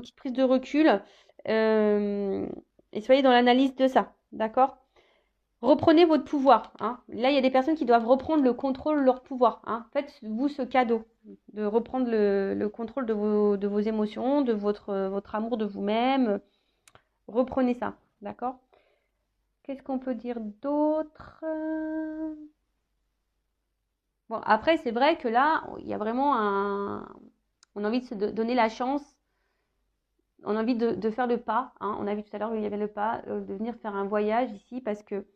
petite prise de recul. Et soyez dans l'analyse de ça, d'accord? Reprenez votre pouvoir, hein. Là, il y a des personnes qui doivent reprendre le contrôle de leur pouvoir, hein. Faites-vous ce cadeau de reprendre le contrôle de vos émotions, de votre amour de vous-même. Reprenez ça, d'accord? Qu'est-ce qu'on peut dire d'autre? Bon, après, c'est vrai que là, il y a vraiment on a envie de se donner la chance. On a envie de faire le pas, hein. On a vu tout à l'heure, il y avait le pas, de venir faire un voyage ici parce que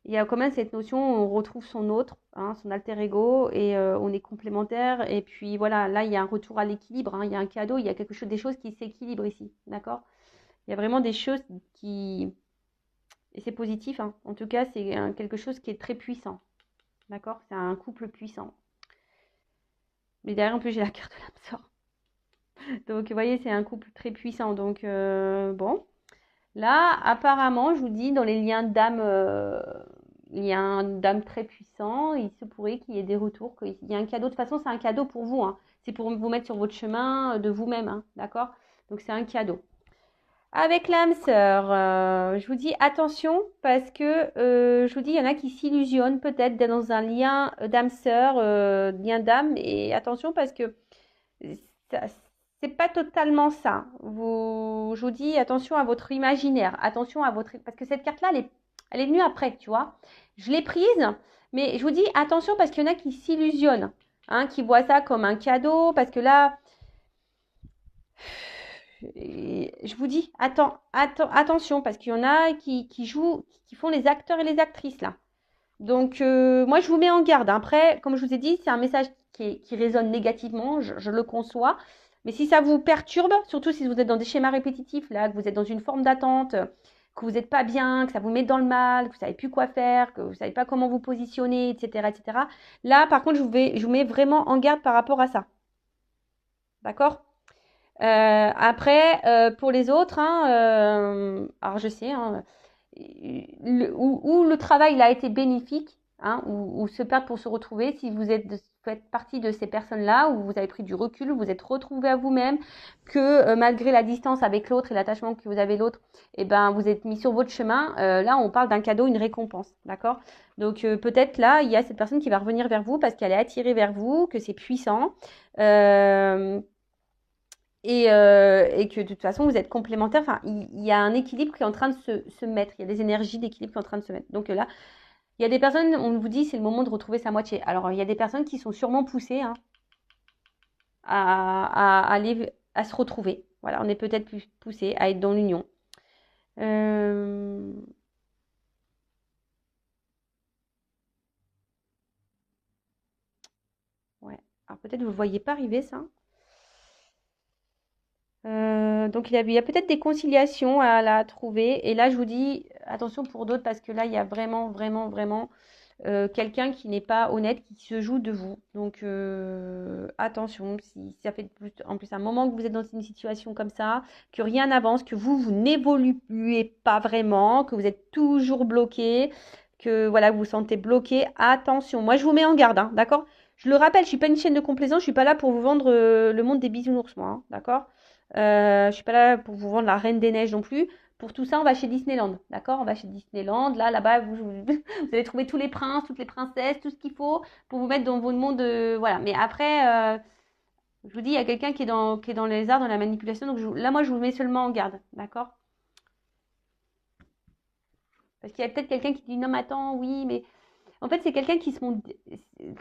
il y a quand même cette notion où on retrouve son autre, hein, son alter ego et on est complémentaires. Et puis voilà, là, il y a un retour à l'équilibre, hein, il y a un cadeau, il y a des choses qui s'équilibrent ici, d'accord? Il y a vraiment des choses qui... Et c'est positif, hein. En tout cas, c'est quelque chose qui est très puissant, d'accord? C'est un couple puissant. Mais derrière, en plus, j'ai la carte de l'âme sœur. Donc, vous voyez, c'est un couple très puissant. Donc, bon. Là, apparemment, je vous dis, dans les liens d'âme, il y a un d'âme très puissant. Il se pourrait qu'il y ait des retours, qu'il y ait un cadeau. De toute façon, c'est un cadeau pour vous, hein. C'est pour vous mettre sur votre chemin de vous-même, hein, d'accord? Donc, c'est un cadeau. Avec l'âme sœur, je vous dis attention parce que je vous dis, il y en a qui s'illusionnent peut-être d'être dans un lien d'âme sœur, lien d'âme. Et attention parce que ça, c'est pas totalement ça. Je vous dis attention à votre imaginaire, attention à votre parce que cette carte-là, elle est venue après, tu vois. Je l'ai prise, mais je vous dis attention parce qu'il y en a qui s'illusionnent, hein, qui voient ça comme un cadeau, parce que là, je vous dis attention parce qu'il y en a qui jouent, qui font les acteurs et les actrices là. Donc, moi, je vous mets en garde. Après, comme je vous ai dit, c'est un message qui résonne négativement, je le conçois. Mais si ça vous perturbe, surtout si vous êtes dans des schémas répétitifs, là, que vous êtes dans une forme d'attente, que vous n'êtes pas bien, que ça vous met dans le mal, que vous ne savez plus quoi faire, que vous ne savez pas comment vous positionner, etc., etc. Là, par contre, je vous mets vraiment en garde par rapport à ça. D'accord? Après, pour les autres, hein, alors je sais, hein, où le travail il a été bénéfique, hein, ou se perdre pour se retrouver, si vous faites partie de ces personnes-là, où vous avez pris du recul, où vous êtes retrouvé à vous-même, que malgré la distance avec l'autre et l'attachement que vous avez l'autre, eh ben, vous êtes mis sur votre chemin, là on parle d'un cadeau, une récompense, d'accord? Donc peut-être là, il y a cette personne qui va revenir vers vous parce qu'elle est attirée vers vous, que c'est puissant. Et que de toute façon, vous êtes complémentaires. Enfin, il y a un équilibre qui est en train de se mettre. Il y a des énergies d'équilibre qui sont en train de se mettre. Donc là, il y a des personnes, on vous dit, c'est le moment de retrouver sa moitié. Alors, il y a des personnes qui sont sûrement poussées, hein, aller, à se retrouver. Voilà, on est peut-être plus poussé à être dans l'union. Euh, ouais. Alors peut-être vous ne voyez pas arriver ça. Donc il y a peut-être des conciliations à la trouver. Et là, je vous dis attention pour d'autres parce que là, il y a vraiment, vraiment, vraiment quelqu'un qui n'est pas honnête, qui se joue de vous. Donc attention, si ça fait en plus un moment que vous êtes dans une situation comme ça, que rien n'avance, que vous n'évoluez pas vraiment, que vous êtes toujours bloqué, que voilà, vous vous sentez bloqué, attention. Moi, je vous mets en garde, hein, d'accord? Je le rappelle, je suis pas une chaîne de complaisance, je suis pas là pour vous vendre le monde des bisounours, moi, hein, d'accord? Je suis pas là pour vous vendre la Reine des Neiges non plus. Pour tout ça, on va chez Disneyland, d'accord? On va chez Disneyland. Là-bas, vous allez trouver tous les princes, toutes les princesses, tout ce qu'il faut pour vous mettre dans votre monde. Voilà. Mais après, je vous dis, il y a quelqu'un qui est dans les arts, dans la manipulation. Donc là, moi, je vous mets seulement en garde, d'accord? Parce qu'il y a peut-être quelqu'un qui dit non, mais attends, oui, mais en fait, c'est quelqu'un qui se montre.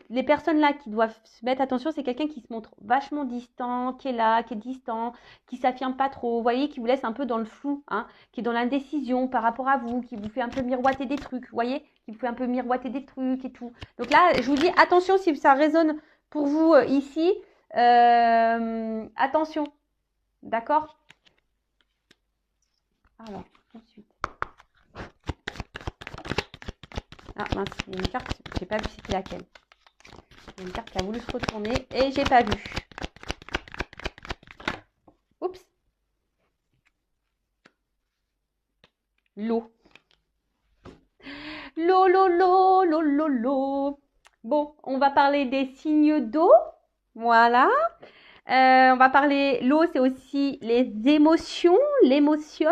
Les personnes là qui doivent se mettre attention, c'est quelqu'un qui se montre vachement distant, qui est là, qui est distant, qui s'affirme pas trop. Vous voyez, qui vous laisse un peu dans le flou, hein, qui est dans l'indécision par rapport à vous, qui vous fait un peu miroiter des trucs. Vous voyez, qui vous fait un peu miroiter des trucs et tout. Donc là, je vous dis attention si ça résonne pour vous ici. Attention, d'accord? Alors, ensuite. Ah mince, il y a une carte, j'ai pas vu c'était laquelle. Il y a une carte qui a voulu se retourner et j'ai pas vu. Oups. L'eau. L'eau, l'eau, l'eau, l'eau, l'eau, l'eau. Bon, on va parler des signes d'eau. Voilà. On va parler, l'eau, c'est aussi les émotions, l'émotion.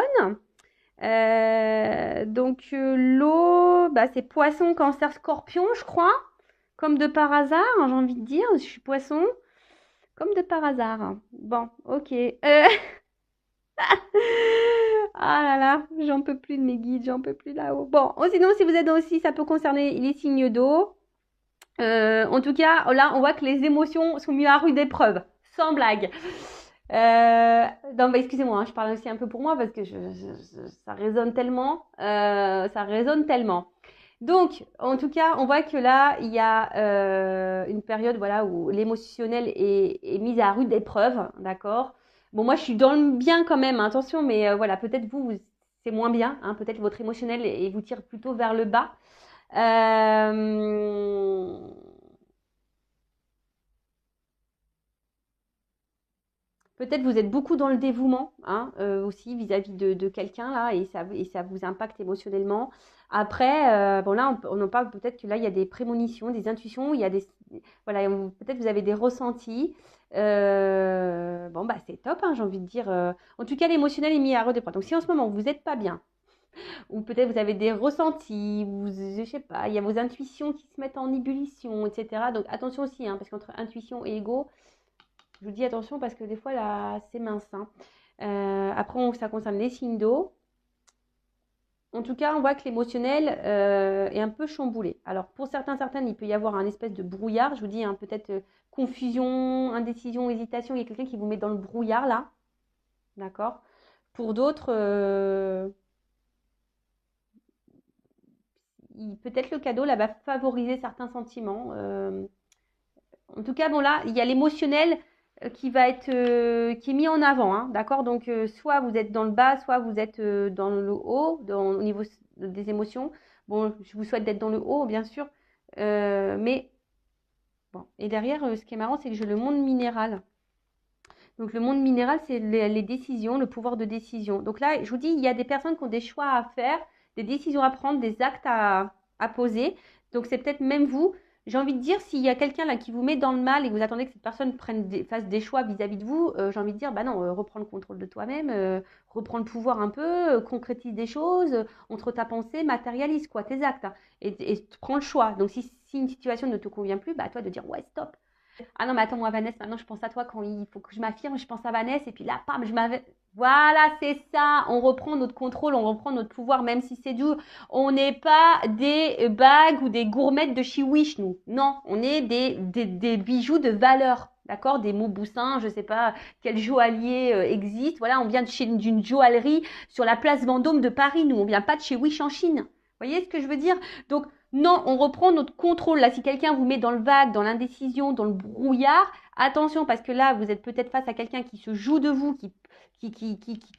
L'eau, bah, c'est poisson, cancer, scorpion, je crois. Comme de par hasard, hein, j'ai envie de dire, je suis poisson. Comme de par hasard. Bon, ok. Ah là là, j'en peux plus de mes guides, j'en peux plus là-haut. Bon, sinon, si vous êtes aussi, ça peut concerner les signes d'eau. En tout cas, là, on voit que les émotions sont mises à rude épreuve, sans blague. Non, bah, excusez-moi, hein, je parle aussi un peu pour moi parce que ça résonne tellement. Ça résonne tellement. Donc, en tout cas, on voit que là, il y a une période voilà, où l'émotionnel est mis à rude épreuve, d'accord? Bon, moi, je suis dans le bien quand même, hein, attention, mais voilà, peut-être c'est moins bien, hein, peut-être votre émotionnel et vous tire plutôt vers le bas. Euh, Peut-être vous êtes beaucoup dans le dévouement, hein, aussi vis-à-vis de quelqu'un là, et ça vous impacte émotionnellement. Après, bon là, on en parle peut-être que là, il y a des prémonitions, des intuitions, il y a voilà, peut-être vous avez des ressentis. Bon bah c'est top, hein, j'ai envie de dire. En tout cas, l'émotionnel est mis à rude épreuve. Donc si en ce moment vous n'êtes pas bien, ou peut-être vous avez des ressentis, je sais pas, il y a vos intuitions qui se mettent en ébullition, etc. Donc attention aussi, hein, parce qu'entre intuition et ego, Je vous dis attention parce que des fois, là, c'est mince, hein. Après, ça concerne les signes d'eau. En tout cas, on voit que l'émotionnel est un peu chamboulé. Alors, pour certaines, il peut y avoir un espèce de brouillard. Je vous dis, hein, peut-être confusion, indécision, hésitation. Il y a quelqu'un qui vous met dans le brouillard, là. D'accord? Pour d'autres, peut-être le cadeau, là, va favoriser certains sentiments. En tout cas, bon, là, il y a l'émotionnel qui est mis en avant, hein, d'accord? Donc, soit vous êtes dans le bas, soit vous êtes dans le haut, au niveau des émotions. Bon, je vous souhaite d'être dans le haut, bien sûr. Mais, bon. Et derrière, ce qui est marrant, c'est que j'ai le monde minéral. Donc, le monde minéral, c'est les décisions, le pouvoir de décision. Donc là, je vous dis, il y a des personnes qui ont des choix à faire, des décisions à prendre, des actes à poser. Donc, c'est peut-être même vous. J'ai envie de dire, s'il y a quelqu'un là qui vous met dans le mal et que vous attendez que cette personne fasse des choix vis-à-vis de vous, j'ai envie de dire, bah non, reprends le contrôle de toi-même, reprends le pouvoir un peu, concrétise des choses, entre ta pensée, matérialise quoi, tes actes, hein, et prends le choix. Donc si une situation ne te convient plus, bah à toi de dire, ouais, stop. Ah non, mais attends, moi, Vanessa, maintenant, je pense à toi quand il faut que je m'affirme, je pense à Vanessa, et puis là, pam, je m'avais. Voilà, c'est ça. On reprend notre contrôle, on reprend notre pouvoir, même si c'est dur. On n'est pas des bagues ou des gourmettes de chez Wish, nous. Non, on est des bijoux de valeur. D'accord? Des Mauboussin, je ne sais pas quel joaillier existe. Voilà, on vient d'une joaillerie sur la place Vendôme de Paris, nous. On vient pas de chez Wish en Chine. Vous voyez ce que je veux dire? Donc, non, on reprend notre contrôle. Là, si quelqu'un vous met dans le vague, dans l'indécision, dans le brouillard, attention, parce que là, vous êtes peut-être face à quelqu'un qui se joue de vous, qui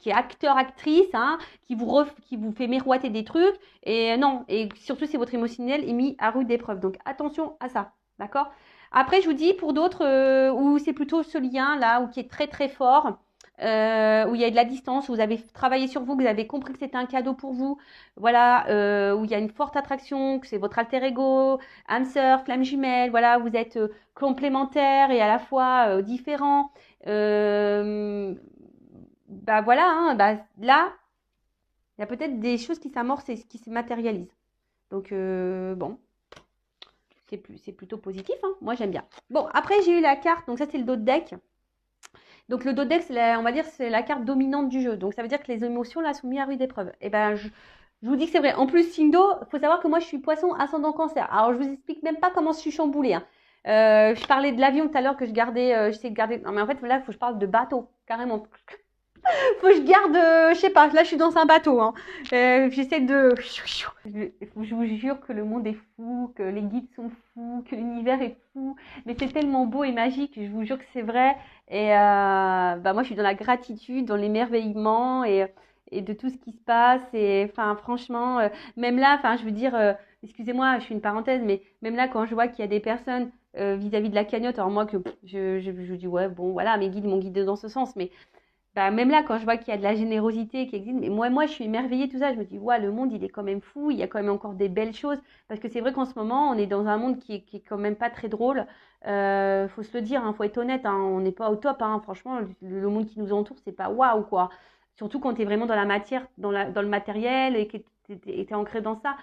est acteur, actrice, hein, qui vous fait miroiter des trucs. Et non, et surtout si votre émotionnel est mis à rude épreuve. Donc, attention à ça, d'accord? Après, je vous dis, pour d'autres, où c'est plutôt ce lien là, où qui est très très fort, où il y a de la distance, où vous avez travaillé sur vous, que vous avez compris que c'était un cadeau pour vous, voilà, où il y a une forte attraction, que c'est votre alter ego, âme sœur, flamme jumelle, voilà, vous êtes complémentaires et à la fois différents. Euh, Bah voilà, hein, bah là, il y a peut-être des choses qui s'amorcent et qui se matérialisent. Donc bon, c'est plutôt positif, hein. Moi j'aime bien. Bon, après j'ai eu la carte, donc ça c'est le dos de deck. Donc le dos de deck, on va dire, c'est la carte dominante du jeu. Donc ça veut dire que les émotions là sont mises à rude épreuve. Et ben je vous dis que c'est vrai. En plus, signe d'eau, il faut savoir que moi je suis poisson ascendant cancer. Alors je vous explique même pas comment je suis chamboulée, hein. Je parlais de l'avion tout à l'heure que je gardais, j'essaie de garder. Non mais en fait là, il faut que je parle de bateau, carrément. Faut que je garde, je sais pas, là je suis dans un bateau, hein. J'essaie de. Je vous jure que le monde est fou, que les guides sont fous, que l'univers est fou. Mais c'est tellement beau et magique, je vous jure que c'est vrai. Et bah moi je suis dans la gratitude, dans l'émerveillement et de tout ce qui se passe. Et enfin franchement, même là, enfin je veux dire, excusez-moi, je fais une parenthèse, mais même là quand je vois qu'il y a des personnes vis-à-vis de la cagnotte, alors moi que je dis ouais bon voilà, mes guides m'ont guidé dans ce sens, mais bah, même là, quand je vois qu'il y a de la générosité qui existe, mais moi, je suis émerveillée, tout ça. Je me dis, ouais, le monde, il est quand même fou. Il y a quand même encore des belles choses. Parce que c'est vrai qu'en ce moment, on est dans un monde qui est quand même pas très drôle. Faut se le dire, hein, faut être honnête, hein, on n'est pas au top, hein. Franchement, le monde qui nous entoure, c'est pas waouh, quoi. Surtout quand tu es vraiment dans la matière, dans le matériel et que tu es ancré dans ça.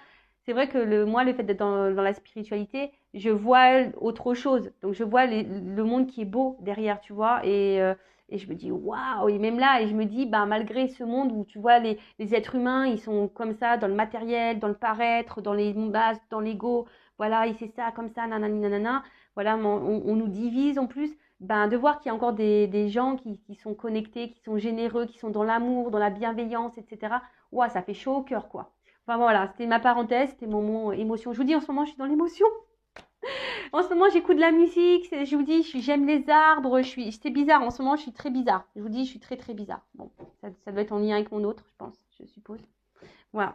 C'est vrai que moi, le fait d'être dans la spiritualité, je vois autre chose. Donc, je vois le monde qui est beau derrière, tu vois. Et je me dis, waouh! Et même là, et je me dis, bah, malgré ce monde où tu vois, les êtres humains, ils sont comme ça, dans le matériel, dans le paraître, dans les bases, dans l'ego, voilà, et c'est ça, comme ça, nanani, nanana. Voilà, on nous divise en plus. Ben, de voir qu'il y a encore des gens qui sont connectés, qui sont généreux, qui sont dans l'amour, dans la bienveillance, etc. Waouh, ça fait chaud au cœur, quoi. Enfin voilà, c'était ma parenthèse, c'était mon mot émotion. Je vous dis, en ce moment, je suis dans l'émotion. En ce moment, j'écoute de la musique. Je vous dis, j'aime les arbres. C'est bizarre. En ce moment, je suis très bizarre. Je vous dis, je suis très, très bizarre. Bon, ça doit être en lien avec mon autre, je pense, je suppose. Voilà.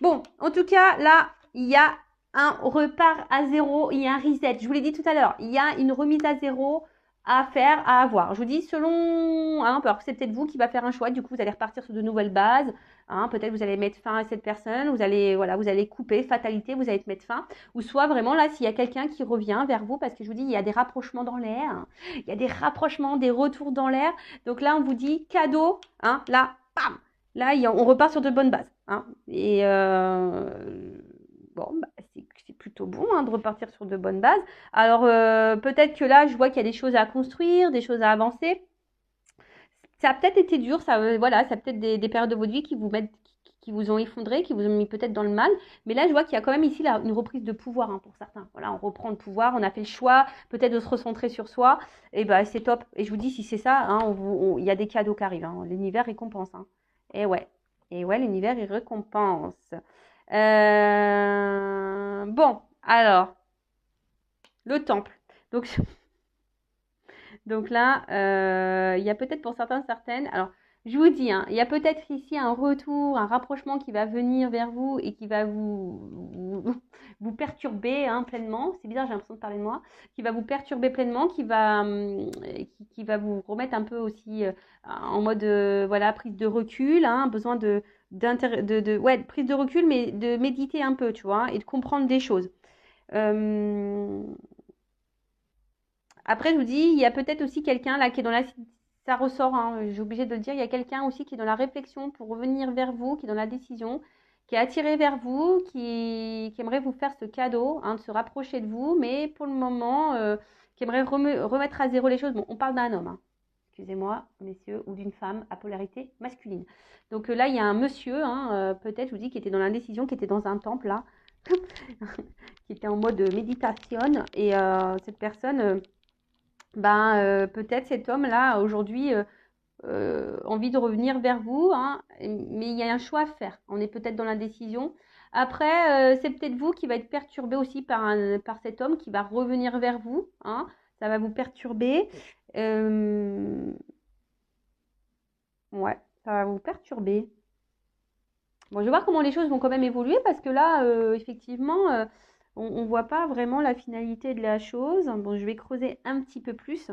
Bon, en tout cas, là, il y a un repart à zéro. Il y a un reset. Je vous l'ai dit tout à l'heure. Il y a une remise à zéro à faire, à avoir. Je vous dis, selon, hein, alors c'est peut-être vous qui va faire un choix. Du coup, vous allez repartir sur de nouvelles bases. Hein, peut-être vous allez mettre fin à cette personne. Vous allez couper, fatalité. Vous allez te mettre fin. Ou soit vraiment là, s'il y a quelqu'un qui revient vers vous, parce que je vous dis, il y a des rapprochements dans l'air. Il y a des rapprochements, des retours dans l'air. Donc là, on vous dit cadeau. Hein, là, bam. Là, on repart sur de bonnes bases. Hein, et bon, bah, c'est plutôt bon hein, de repartir sur de bonnes bases. Alors, peut-être que là, je vois qu'il y a des choses à construire, des choses à avancer. Ça a peut-être été dur, voilà, ça a peut-être des périodes de votre vie qui vous ont effondré, qui vous ont mis peut-être dans le mal. Mais là, je vois qu'il y a quand même ici une reprise de pouvoir hein, pour certains. Voilà, on reprend le pouvoir, on a fait le choix peut-être de se recentrer sur soi. Et ben, c'est top. Et je vous dis, si c'est ça, hein, il y a des cadeaux qui arrivent. Hein. L'univers récompense. Hein. Et ouais, l'univers, il récompense. Bon, alors, le temple. Donc, donc là, il y a peut-être pour certains, certaines. Alors, je vous dis, hein, il y a peut-être ici un retour, un rapprochement qui va venir vers vous et qui va vous perturber hein, pleinement. C'est bizarre, j'ai l'impression de parler de moi. Qui va vous perturber pleinement, qui va vous remettre un peu aussi en mode voilà, prise de recul, hein, besoin ouais, prise de recul, mais de méditer un peu, tu vois, et de comprendre des choses. Après, je vous dis, il y a peut-être aussi quelqu'un là qui est dans la... Ça ressort, hein, j'ai obligé de le dire, il y a quelqu'un aussi qui est dans la réflexion pour revenir vers vous, qui est dans la décision, qui est attiré vers vous, qui aimerait vous faire ce cadeau, hein, de se rapprocher de vous, mais pour le moment, qui aimerait remettre à zéro les choses. Bon, on parle d'un homme, hein, excusez-moi, messieurs, ou d'une femme à polarité masculine. Donc là, il y a un monsieur, hein, peut-être, je vous dis, qui était dans l'indécision, qui était dans un temple, là, qui était en mode méditation, et cette personne... peut-être cet homme-là, aujourd'hui, envie de revenir vers vous, hein, mais il y a un choix à faire. On est peut-être dans l'indécision. Après, c'est peut-être vous qui va être perturbé aussi par cet homme qui va revenir vers vous. Hein, ça va vous perturber. Ouais, ça va vous perturber. Bon, je vais voir comment les choses vont quand même évoluer parce que là, effectivement, on ne voit pas vraiment la finalité de la chose. Bon, je vais creuser un petit peu plus.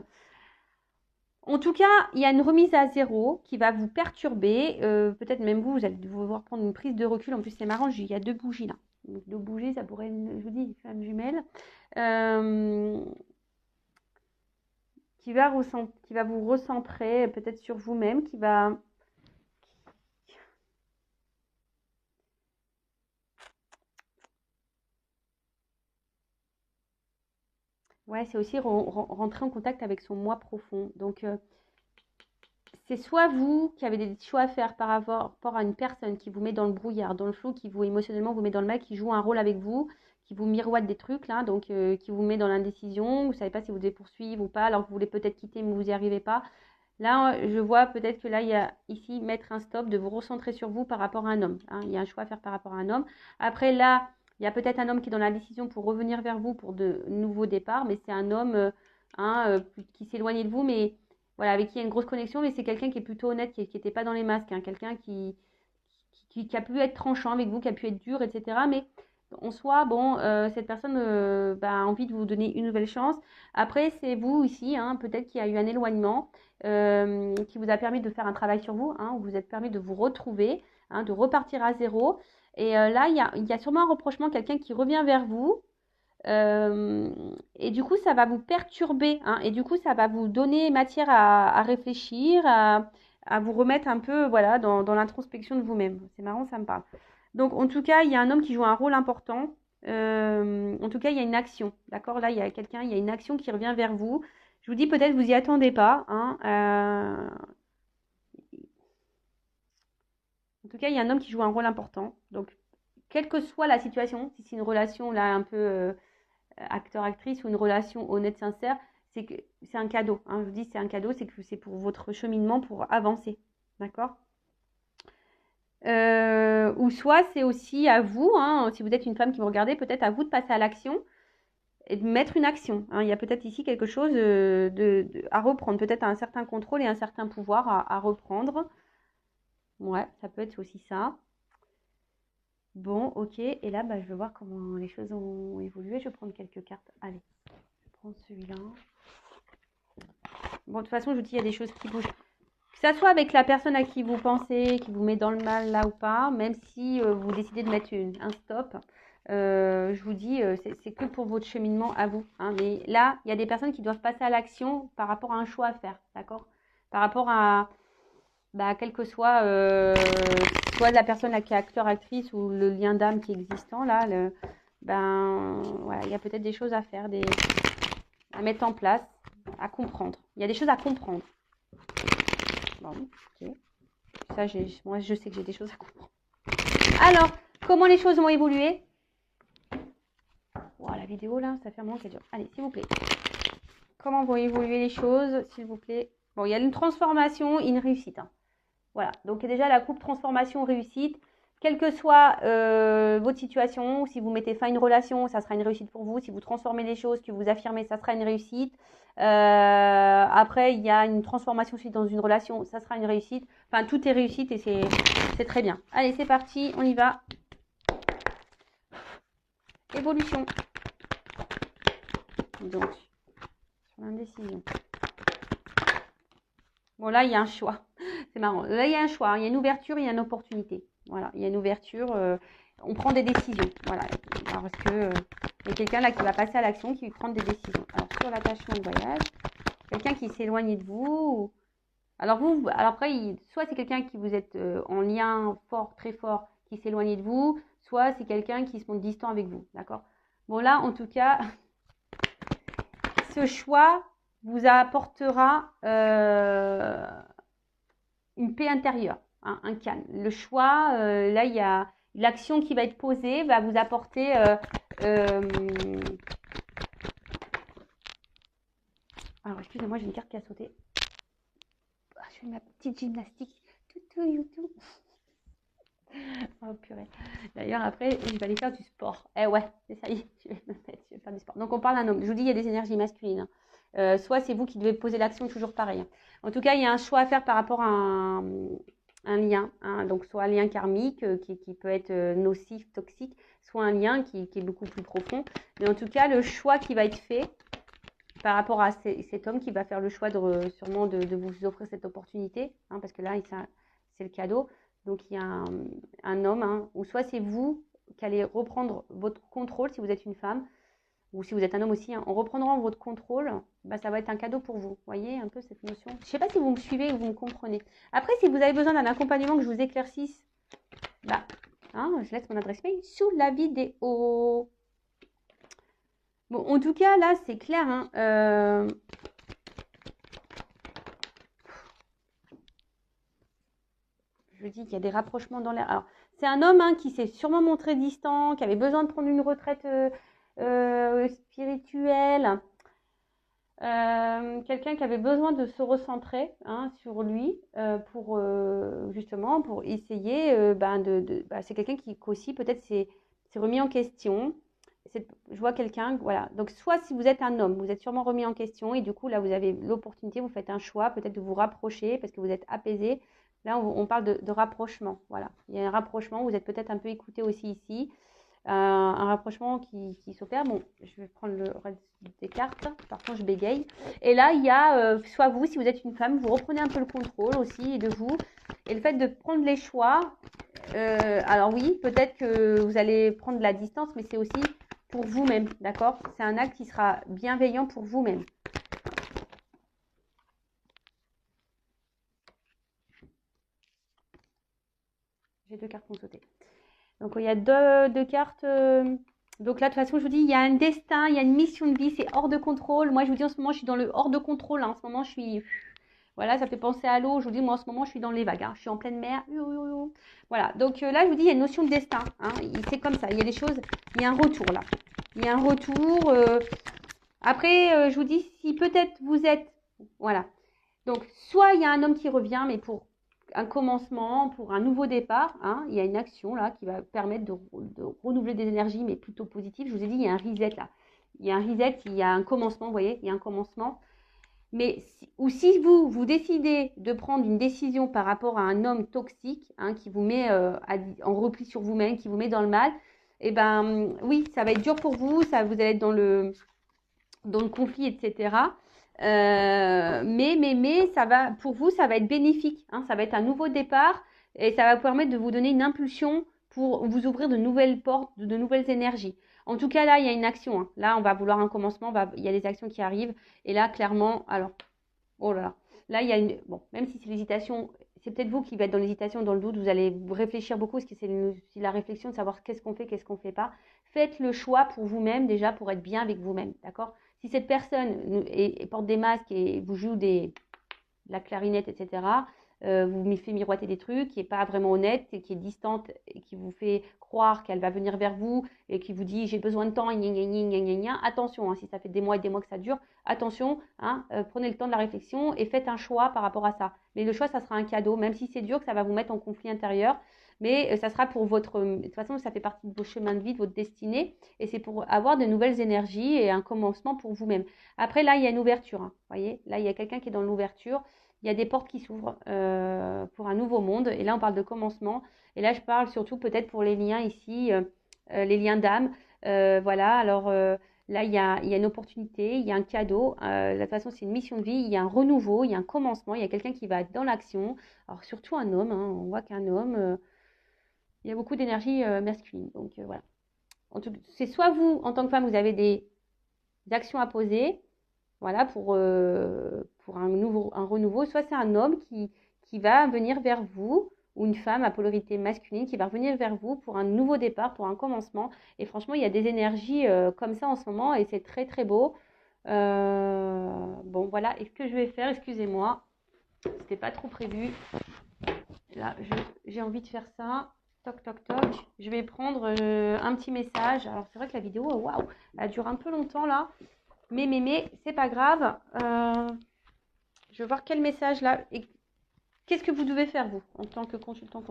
En tout cas, il y a une remise à zéro qui va vous perturber. Peut-être même vous allez devoir prendre une prise de recul. En plus, c'est marrant, il y a deux bougies là. Donc, deux bougies, ça pourrait, je vous dis, une femme jumelle. Qui va vous recentrer peut-être sur vous-même, qui va... Ouais, c'est aussi rentrer en contact avec son moi profond. Donc, c'est soit vous qui avez des choix à faire par rapport à une personne qui vous met dans le brouillard, dans le flou, qui vous émotionnellement vous met dans le mal, qui joue un rôle avec vous, qui vous miroite des trucs là, donc qui vous met dans l'indécision, vous ne savez pas si vous devez poursuivre ou pas, alors que vous voulez peut-être quitter mais vous n'y arrivez pas. Là, je vois peut-être que là, il y a ici mettre un stop, de vous recentrer sur vous par rapport à un homme. Hein. Il y a un choix à faire par rapport à un homme. Après, là, il y a peut-être un homme qui est dans la décision pour revenir vers vous pour de nouveaux départs, mais c'est un homme qui s'éloigne de vous, mais voilà, avec qui il y a une grosse connexion, mais c'est quelqu'un qui est plutôt honnête, qui n'était pas dans les masques, hein, quelqu'un qui a pu être tranchant avec vous, qui a pu être dur, etc. Mais en soi, bon, cette personne a envie de vous donner une nouvelle chance. Après, c'est vous ici, hein, peut-être qu'il y a eu un éloignement qui vous a permis de faire un travail sur vous, hein, où vous êtes permis de vous retrouver, hein, de repartir à zéro. Et là, il y a sûrement un reprochement, quelqu'un qui revient vers vous. Et du coup, ça va vous perturber, hein, et du coup, ça va vous donner matière à réfléchir, à vous remettre un peu voilà, dans l'introspection de vous-même. C'est marrant, ça me parle. Donc, en tout cas, il y a un homme qui joue un rôle important. En tout cas, il y a une action. D'accord? Là, il y a quelqu'un, il y a une action qui revient vers vous. Je vous dis, peut-être vous y attendez pas. Hein, en tout cas, il y a un homme qui joue un rôle important. Donc, quelle que soit la situation, si c'est une relation là un peu acteur-actrice ou une relation honnête, sincère, c'est que c'est un cadeau. Hein. Je vous dis, c'est un cadeau, c'est que c'est pour votre cheminement, pour avancer. D'accord? Ou soit c'est aussi à vous, hein, si vous êtes une femme qui me regardez, peut-être à vous de passer à l'action et de mettre une action. Hein. Il y a peut-être ici quelque chose à reprendre, peut-être un certain contrôle et un certain pouvoir à reprendre. Ouais, ça peut être aussi ça. Bon, ok. Et là, je vais voir comment les choses ont évolué. Je vais prendre quelques cartes. Allez, je vais prendre celui-là. Bon, de toute façon, je vous dis, il y a des choses qui bougent. Que ça soit avec la personne à qui vous pensez, qui vous met dans le mal là ou pas, même si vous décidez de mettre un stop, je vous dis, c'est que pour votre cheminement à vous. Hein. Mais là, il y a des personnes qui doivent passer à l'action par rapport à un choix à faire, d'accord? Par rapport à, quel que soit, soit la personne là, qui est acteur, actrice ou le lien d'âme qui est existant, là, ben voilà, il y a peut-être des choses à faire, à mettre en place, à comprendre. Il y a des choses à comprendre. Bon, ok. Ça, moi, je sais que j'ai des choses à comprendre. Alors, comment les choses vont évoluer? Wow, la vidéo, là, ça fait un moment qu'elle dure. Allez, s'il vous plaît. Comment vont évoluer les choses, s'il vous plaît? Bon, il y a une transformation, une réussite. Hein. Voilà. Donc, déjà, la coupe transformation-réussite. Quelle que soit votre situation, si vous mettez fin à une relation, ça sera une réussite pour vous. Si vous transformez les choses, que vous affirmez, ça sera une réussite. Après, il y a une transformation suite dans une relation, ça sera une réussite. Enfin, tout est réussite et c'est très bien. Allez, c'est parti, on y va. Évolution. Donc, sur l'indécision. Bon, là, il y a un choix. C'est marrant. Là, il y a un choix. Il y a une ouverture, il y a une opportunité. Voilà, il y a une ouverture. On prend des décisions. Voilà, parce que il y a quelqu'un là qui va passer à l'action, qui va prendre des décisions. Alors, sur l'attachement de voyage, quelqu'un qui s'éloigne de vous. Alors, alors après, soit c'est quelqu'un qui vous êtes en lien fort, très fort, qui s'éloigne de vous, soit c'est quelqu'un qui se montre distant avec vous. D'accord? Bon, là, en tout cas, ce choix vous apportera une paix intérieure, hein, un calme. Le choix, là, il y a l'action qui va être posée, va vous apporter alors, excusez-moi, j'ai une carte qui a sauté. Je fais ma petite gymnastique. YouTube. Oh purée. D'ailleurs, après, je vais aller faire du sport. Eh ouais, c'est ça y est, je vais faire du sport. Donc, on parle d'un homme. Je vous dis, il y a des énergies masculines. Hein. Soit c'est vous qui devez poser l'action, toujours pareil. Hein. En tout cas, il y a un choix à faire par rapport à un lien. Hein. Donc, soit un lien karmique qui peut être nocif, toxique, soit un lien qui est beaucoup plus profond. Mais en tout cas, le choix qui va être fait par rapport à cet homme qui va faire le choix sûrement de vous offrir cette opportunité, hein, parce que là, c'est le cadeau. Donc, il y a un homme, hein, ou soit c'est vous qui allez reprendre votre contrôle si vous êtes une femme, ou si vous êtes un homme aussi, hein, en reprenant votre contrôle, bah, ça va être un cadeau pour vous. Vous voyez un peu cette notion? Je ne sais pas si vous me suivez ou vous me comprenez. Après, si vous avez besoin d'un accompagnement que je vous éclaircisse, bah, hein, je laisse mon adresse mail sous la vidéo. Bon, en tout cas, là, c'est clair. Hein, je dis qu'il y a des rapprochements dans l'air. Alors, c'est un homme hein, qui s'est sûrement montré distant, qui avait besoin de prendre une retraite spirituelle. Quelqu'un qui avait besoin de se recentrer hein, sur lui pour justement pour essayer c'est quelqu'un qui aussi peut-être s'est remis en question. Je vois quelqu'un, voilà. Donc, soit si vous êtes un homme, vous êtes sûrement remis en question et du coup, là, vous avez l'opportunité, vous faites un choix, peut-être de vous rapprocher parce que vous êtes apaisé. Là, on parle de rapprochement, voilà. Il y a un rapprochement, vous êtes peut-être un peu écouté aussi ici. Un rapprochement qui s'opère. Bon, je vais prendre le reste des cartes. Par contre, je bégaye. Et là, il y a soit vous, si vous êtes une femme, vous reprenez un peu le contrôle aussi de vous. Et le fait de prendre les choix, alors oui, peut-être que vous allez prendre de la distance, mais c'est aussi pour vous-même, d'accord? C'est un acte qui sera bienveillant pour vous-même. J'ai 2 cartes qui ont sauté. Donc, il y a deux cartes. Donc là, de toute façon, je vous dis, il y a un destin, il y a une mission de vie, c'est hors de contrôle. Moi, je vous dis, en ce moment, je suis dans le hors de contrôle. Hein. En ce moment, je suis... Voilà, ça fait penser à l'eau. Je vous dis, moi, en ce moment, je suis dans les vagues. Hein. Je suis en pleine mer. Voilà, donc là, je vous dis, il y a une notion de destin. Hein. C'est comme ça, il y a des choses... Il y a un retour, là. Il y a un retour. Après, je vous dis, si peut-être vous êtes... Voilà. Donc, soit il y a un homme qui revient, mais pour un commencement, pour un nouveau départ, hein, il y a une action là qui va permettre de renouveler des énergies, mais plutôt positives. Je vous ai dit, il y a un reset là. Il y a un reset, il y a un commencement, vous voyez, il y a un commencement. Mais si vous décidez de prendre une décision par rapport à un homme toxique, hein, qui vous met en repli sur vous-même, qui vous met dans le mal, eh ben oui, ça va être dur pour vous, ça, vous allez être dans le conflit, etc. Mais ça va, pour vous, ça va être bénéfique. Hein, ça va être un nouveau départ et ça va vous permettre de vous donner une impulsion pour vous ouvrir de nouvelles portes, de nouvelles énergies. En tout cas, là, il y a une action. Hein. Là, on va vouloir un commencement. Il y a des actions qui arrivent. Et là, clairement, alors, oh là là. Là, il y a une... Bon, même si c'est l'hésitation, c'est peut-être vous qui va être dans l'hésitation, dans le doute. Vous allez réfléchir beaucoup parce que c'est la réflexion de savoir qu'est-ce qu'on fait pas. faites le choix pour vous-même déjà, pour être bien avec vous-même, d'accord? Si cette personne porte des masques et vous joue de la clarinette, etc., vous me fait miroiter des trucs, qui n'est pas vraiment honnête, et qui est distante, et qui vous fait croire qu'elle va venir vers vous, et qui vous dit j'ai besoin de temps, gna, gna, gna, gna, gna. Attention, hein, si ça fait des mois et des mois que ça dure, attention, hein, prenez le temps de la réflexion et faites un choix par rapport à ça. Mais le choix, ça sera un cadeau, même si c'est dur, que ça va vous mettre en conflit intérieur, mais ça sera pour votre... De toute façon, ça fait partie de vos chemins de vie, de votre destinée, et c'est pour avoir de nouvelles énergies et un commencement pour vous-même. Après, là, il y a une ouverture, hein, voyez, là, il y a quelqu'un qui est dans l'ouverture. Il y a des portes qui s'ouvrent pour un nouveau monde. Et là, on parle de commencement. Et là, je parle surtout peut-être pour les liens ici, les liens d'âme. Voilà, alors là, il y a une opportunité, il y a un cadeau. De toute façon, c'est une mission de vie. Il y a un renouveau, il y a un commencement. Il y a quelqu'un qui va être dans l'action. Alors, surtout un homme. Hein, on voit qu'un homme, il y a beaucoup d'énergie masculine. Donc, voilà. C'est soit vous, en tant que femme, vous avez des actions à poser. Voilà, pour un renouveau. Soit c'est un homme qui va venir vers vous, ou une femme à polarité masculine qui va revenir vers vous pour un nouveau départ, pour un commencement. Et franchement, il y a des énergies comme ça en ce moment et c'est très très beau. Bon, voilà. Et ce que je vais faire, excusez-moi, c'était pas trop prévu. Là, j'ai envie de faire ça. Toc, toc, toc. Je vais prendre un petit message. Alors, c'est vrai que la vidéo, waouh, elle dure un peu longtemps là. Mais, c'est pas grave. Je vais voir quel message là. Et qu'est-ce que vous devez faire, vous, en tant que consultant?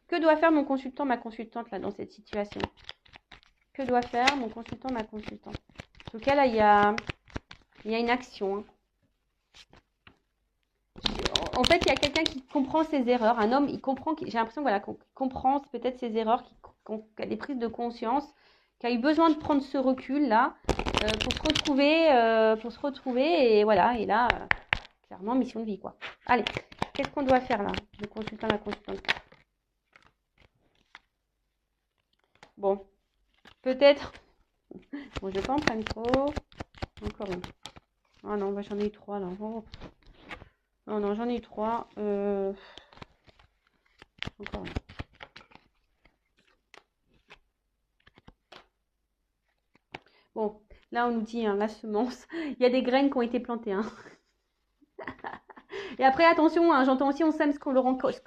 Que doit faire mon consultant, ma consultante, là, dans cette situation? Que doit faire mon consultant, ma consultante? En tout cas, là, il y a une action. Hein. En fait, il y a quelqu'un qui comprend ses erreurs. Un homme, il comprend. J'ai l'impression voilà, qu'on comprend peut-être ses erreurs, qui a des prises de conscience, qui a eu besoin de prendre ce recul-là pour se retrouver. Et voilà, et là, clairement, mission de vie, quoi. Allez, qu'est-ce qu'on doit faire, là? Le consultant, la consultante. Bon, peut-être... Bon, je vais pas en prendre trop. Encore une. Ah non, bah, j'en ai eu 3, là. Oh. Non, j'en ai eu 3. Encore une. Bon, là, on nous dit, hein, la semence. Il y a des graines qui ont été plantées, hein. Et après, attention, hein, j'entends aussi, on sème ce que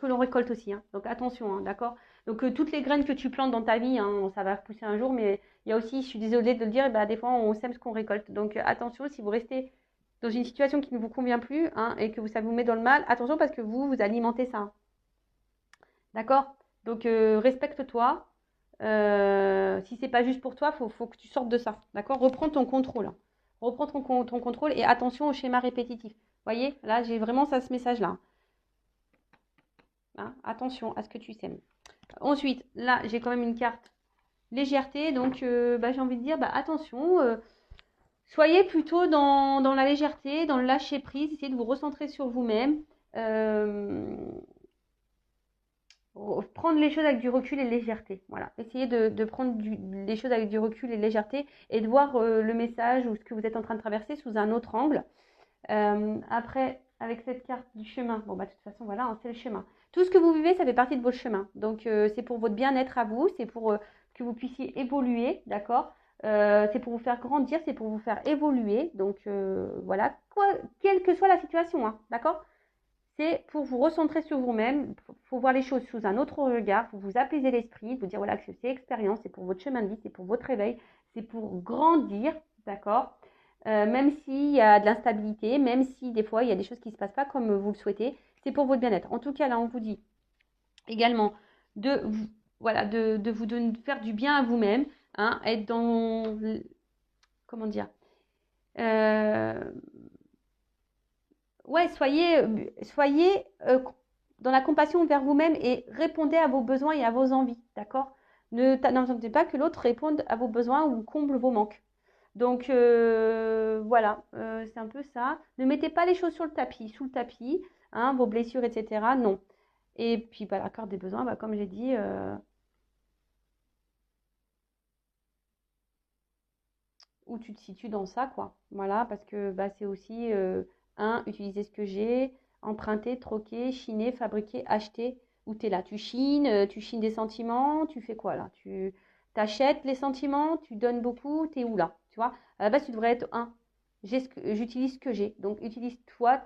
l'on récolte aussi. Hein. Donc, attention, hein, d'accord? Donc, toutes les graines que tu plantes dans ta vie, hein, ça va repousser un jour. Mais il y a aussi, je suis désolée de le dire, bah, des fois, on sème ce qu'on récolte. Donc, attention, si vous restez dans une situation qui ne vous convient plus hein, et que ça vous met dans le mal, attention parce que vous alimentez ça. Hein. D'accord? Donc, respecte-toi. Si c'est pas juste pour toi, faut que tu sortes de ça. D'accord? Reprends ton contrôle. Hein. Reprends ton contrôle et attention au schéma répétitif. Vous voyez? Là, j'ai vraiment ça, ce message-là. Hein, attention à ce que tu sèmes. Ensuite, là, j'ai quand même une carte légèreté. Donc, bah, j'ai envie de dire, bah, attention. Soyez plutôt dans la légèreté, dans le lâcher prise. Essayez de vous recentrer sur vous-même. Prendre les choses avec du recul et légèreté. Voilà. Essayez de prendre les choses avec du recul et légèreté et de voir le message ou ce que vous êtes en train de traverser sous un autre angle. Après, avec cette carte du chemin, bon, bah, de toute façon, voilà, hein, c'est le chemin. Tout ce que vous vivez, ça fait partie de votre chemin. Donc, c'est pour votre bien-être à vous, c'est pour que vous puissiez évoluer, d'accord? C'est pour vous faire grandir, c'est pour vous faire évoluer. Donc, voilà, quelle que soit la situation, hein, d'accord? C'est pour vous recentrer sur vous-même, il faut voir les choses sous un autre regard, pour vous apaiser l'esprit, vous dire voilà que c'est expérience, c'est pour votre chemin de vie, c'est pour votre réveil, c'est pour grandir, d'accord? Même s'il y a de l'instabilité, même si des fois il y a des choses qui ne se passent pas comme vous le souhaitez, c'est pour votre bien-être. En tout cas, là, on vous dit également de faire du bien à vous-même, hein, être dans, comment dire, ouais, soyez dans la compassion envers vous-même et répondez à vos besoins et à vos envies, d'accord? N'attendez pas que l'autre réponde à vos besoins ou comble vos manques. Donc voilà, c'est un peu ça. Ne mettez pas les choses sous le tapis, hein, vos blessures, etc. Non. Et puis bah, la carte des besoins, bah, comme j'ai dit, où tu te situes dans ça, quoi. Voilà, parce que bah, c'est aussi, utiliser ce que j'ai, emprunter, troquer, chiner, fabriquer, acheter. Où tu es là? Tu chines des sentiments, tu fais quoi là? Tu T'achètes les sentiments, tu donnes beaucoup, t'es où là? Tu vois? À la base, tu devrais être un. J'utilise ce que j'ai. Donc, utilise-toi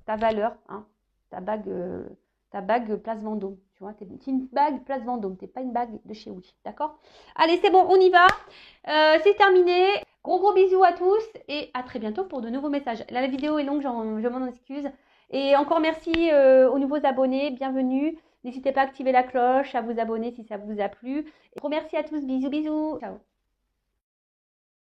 ta valeur, hein, ta bague, euh, ta bague Place Vendôme. Tu vois, c'est une bague Place Vendôme, t'es pas une bague de chez Woody, d'accord? Allez, c'est bon, on y va. C'est terminé. Gros gros bisous à tous et à très bientôt pour de nouveaux messages. Là, la vidéo est longue, je m'en excuse. Et encore merci aux nouveaux abonnés, bienvenue. N'hésitez pas à activer la cloche, à vous abonner si ça vous a plu. Et gros merci à tous, bisous bisous. Ciao.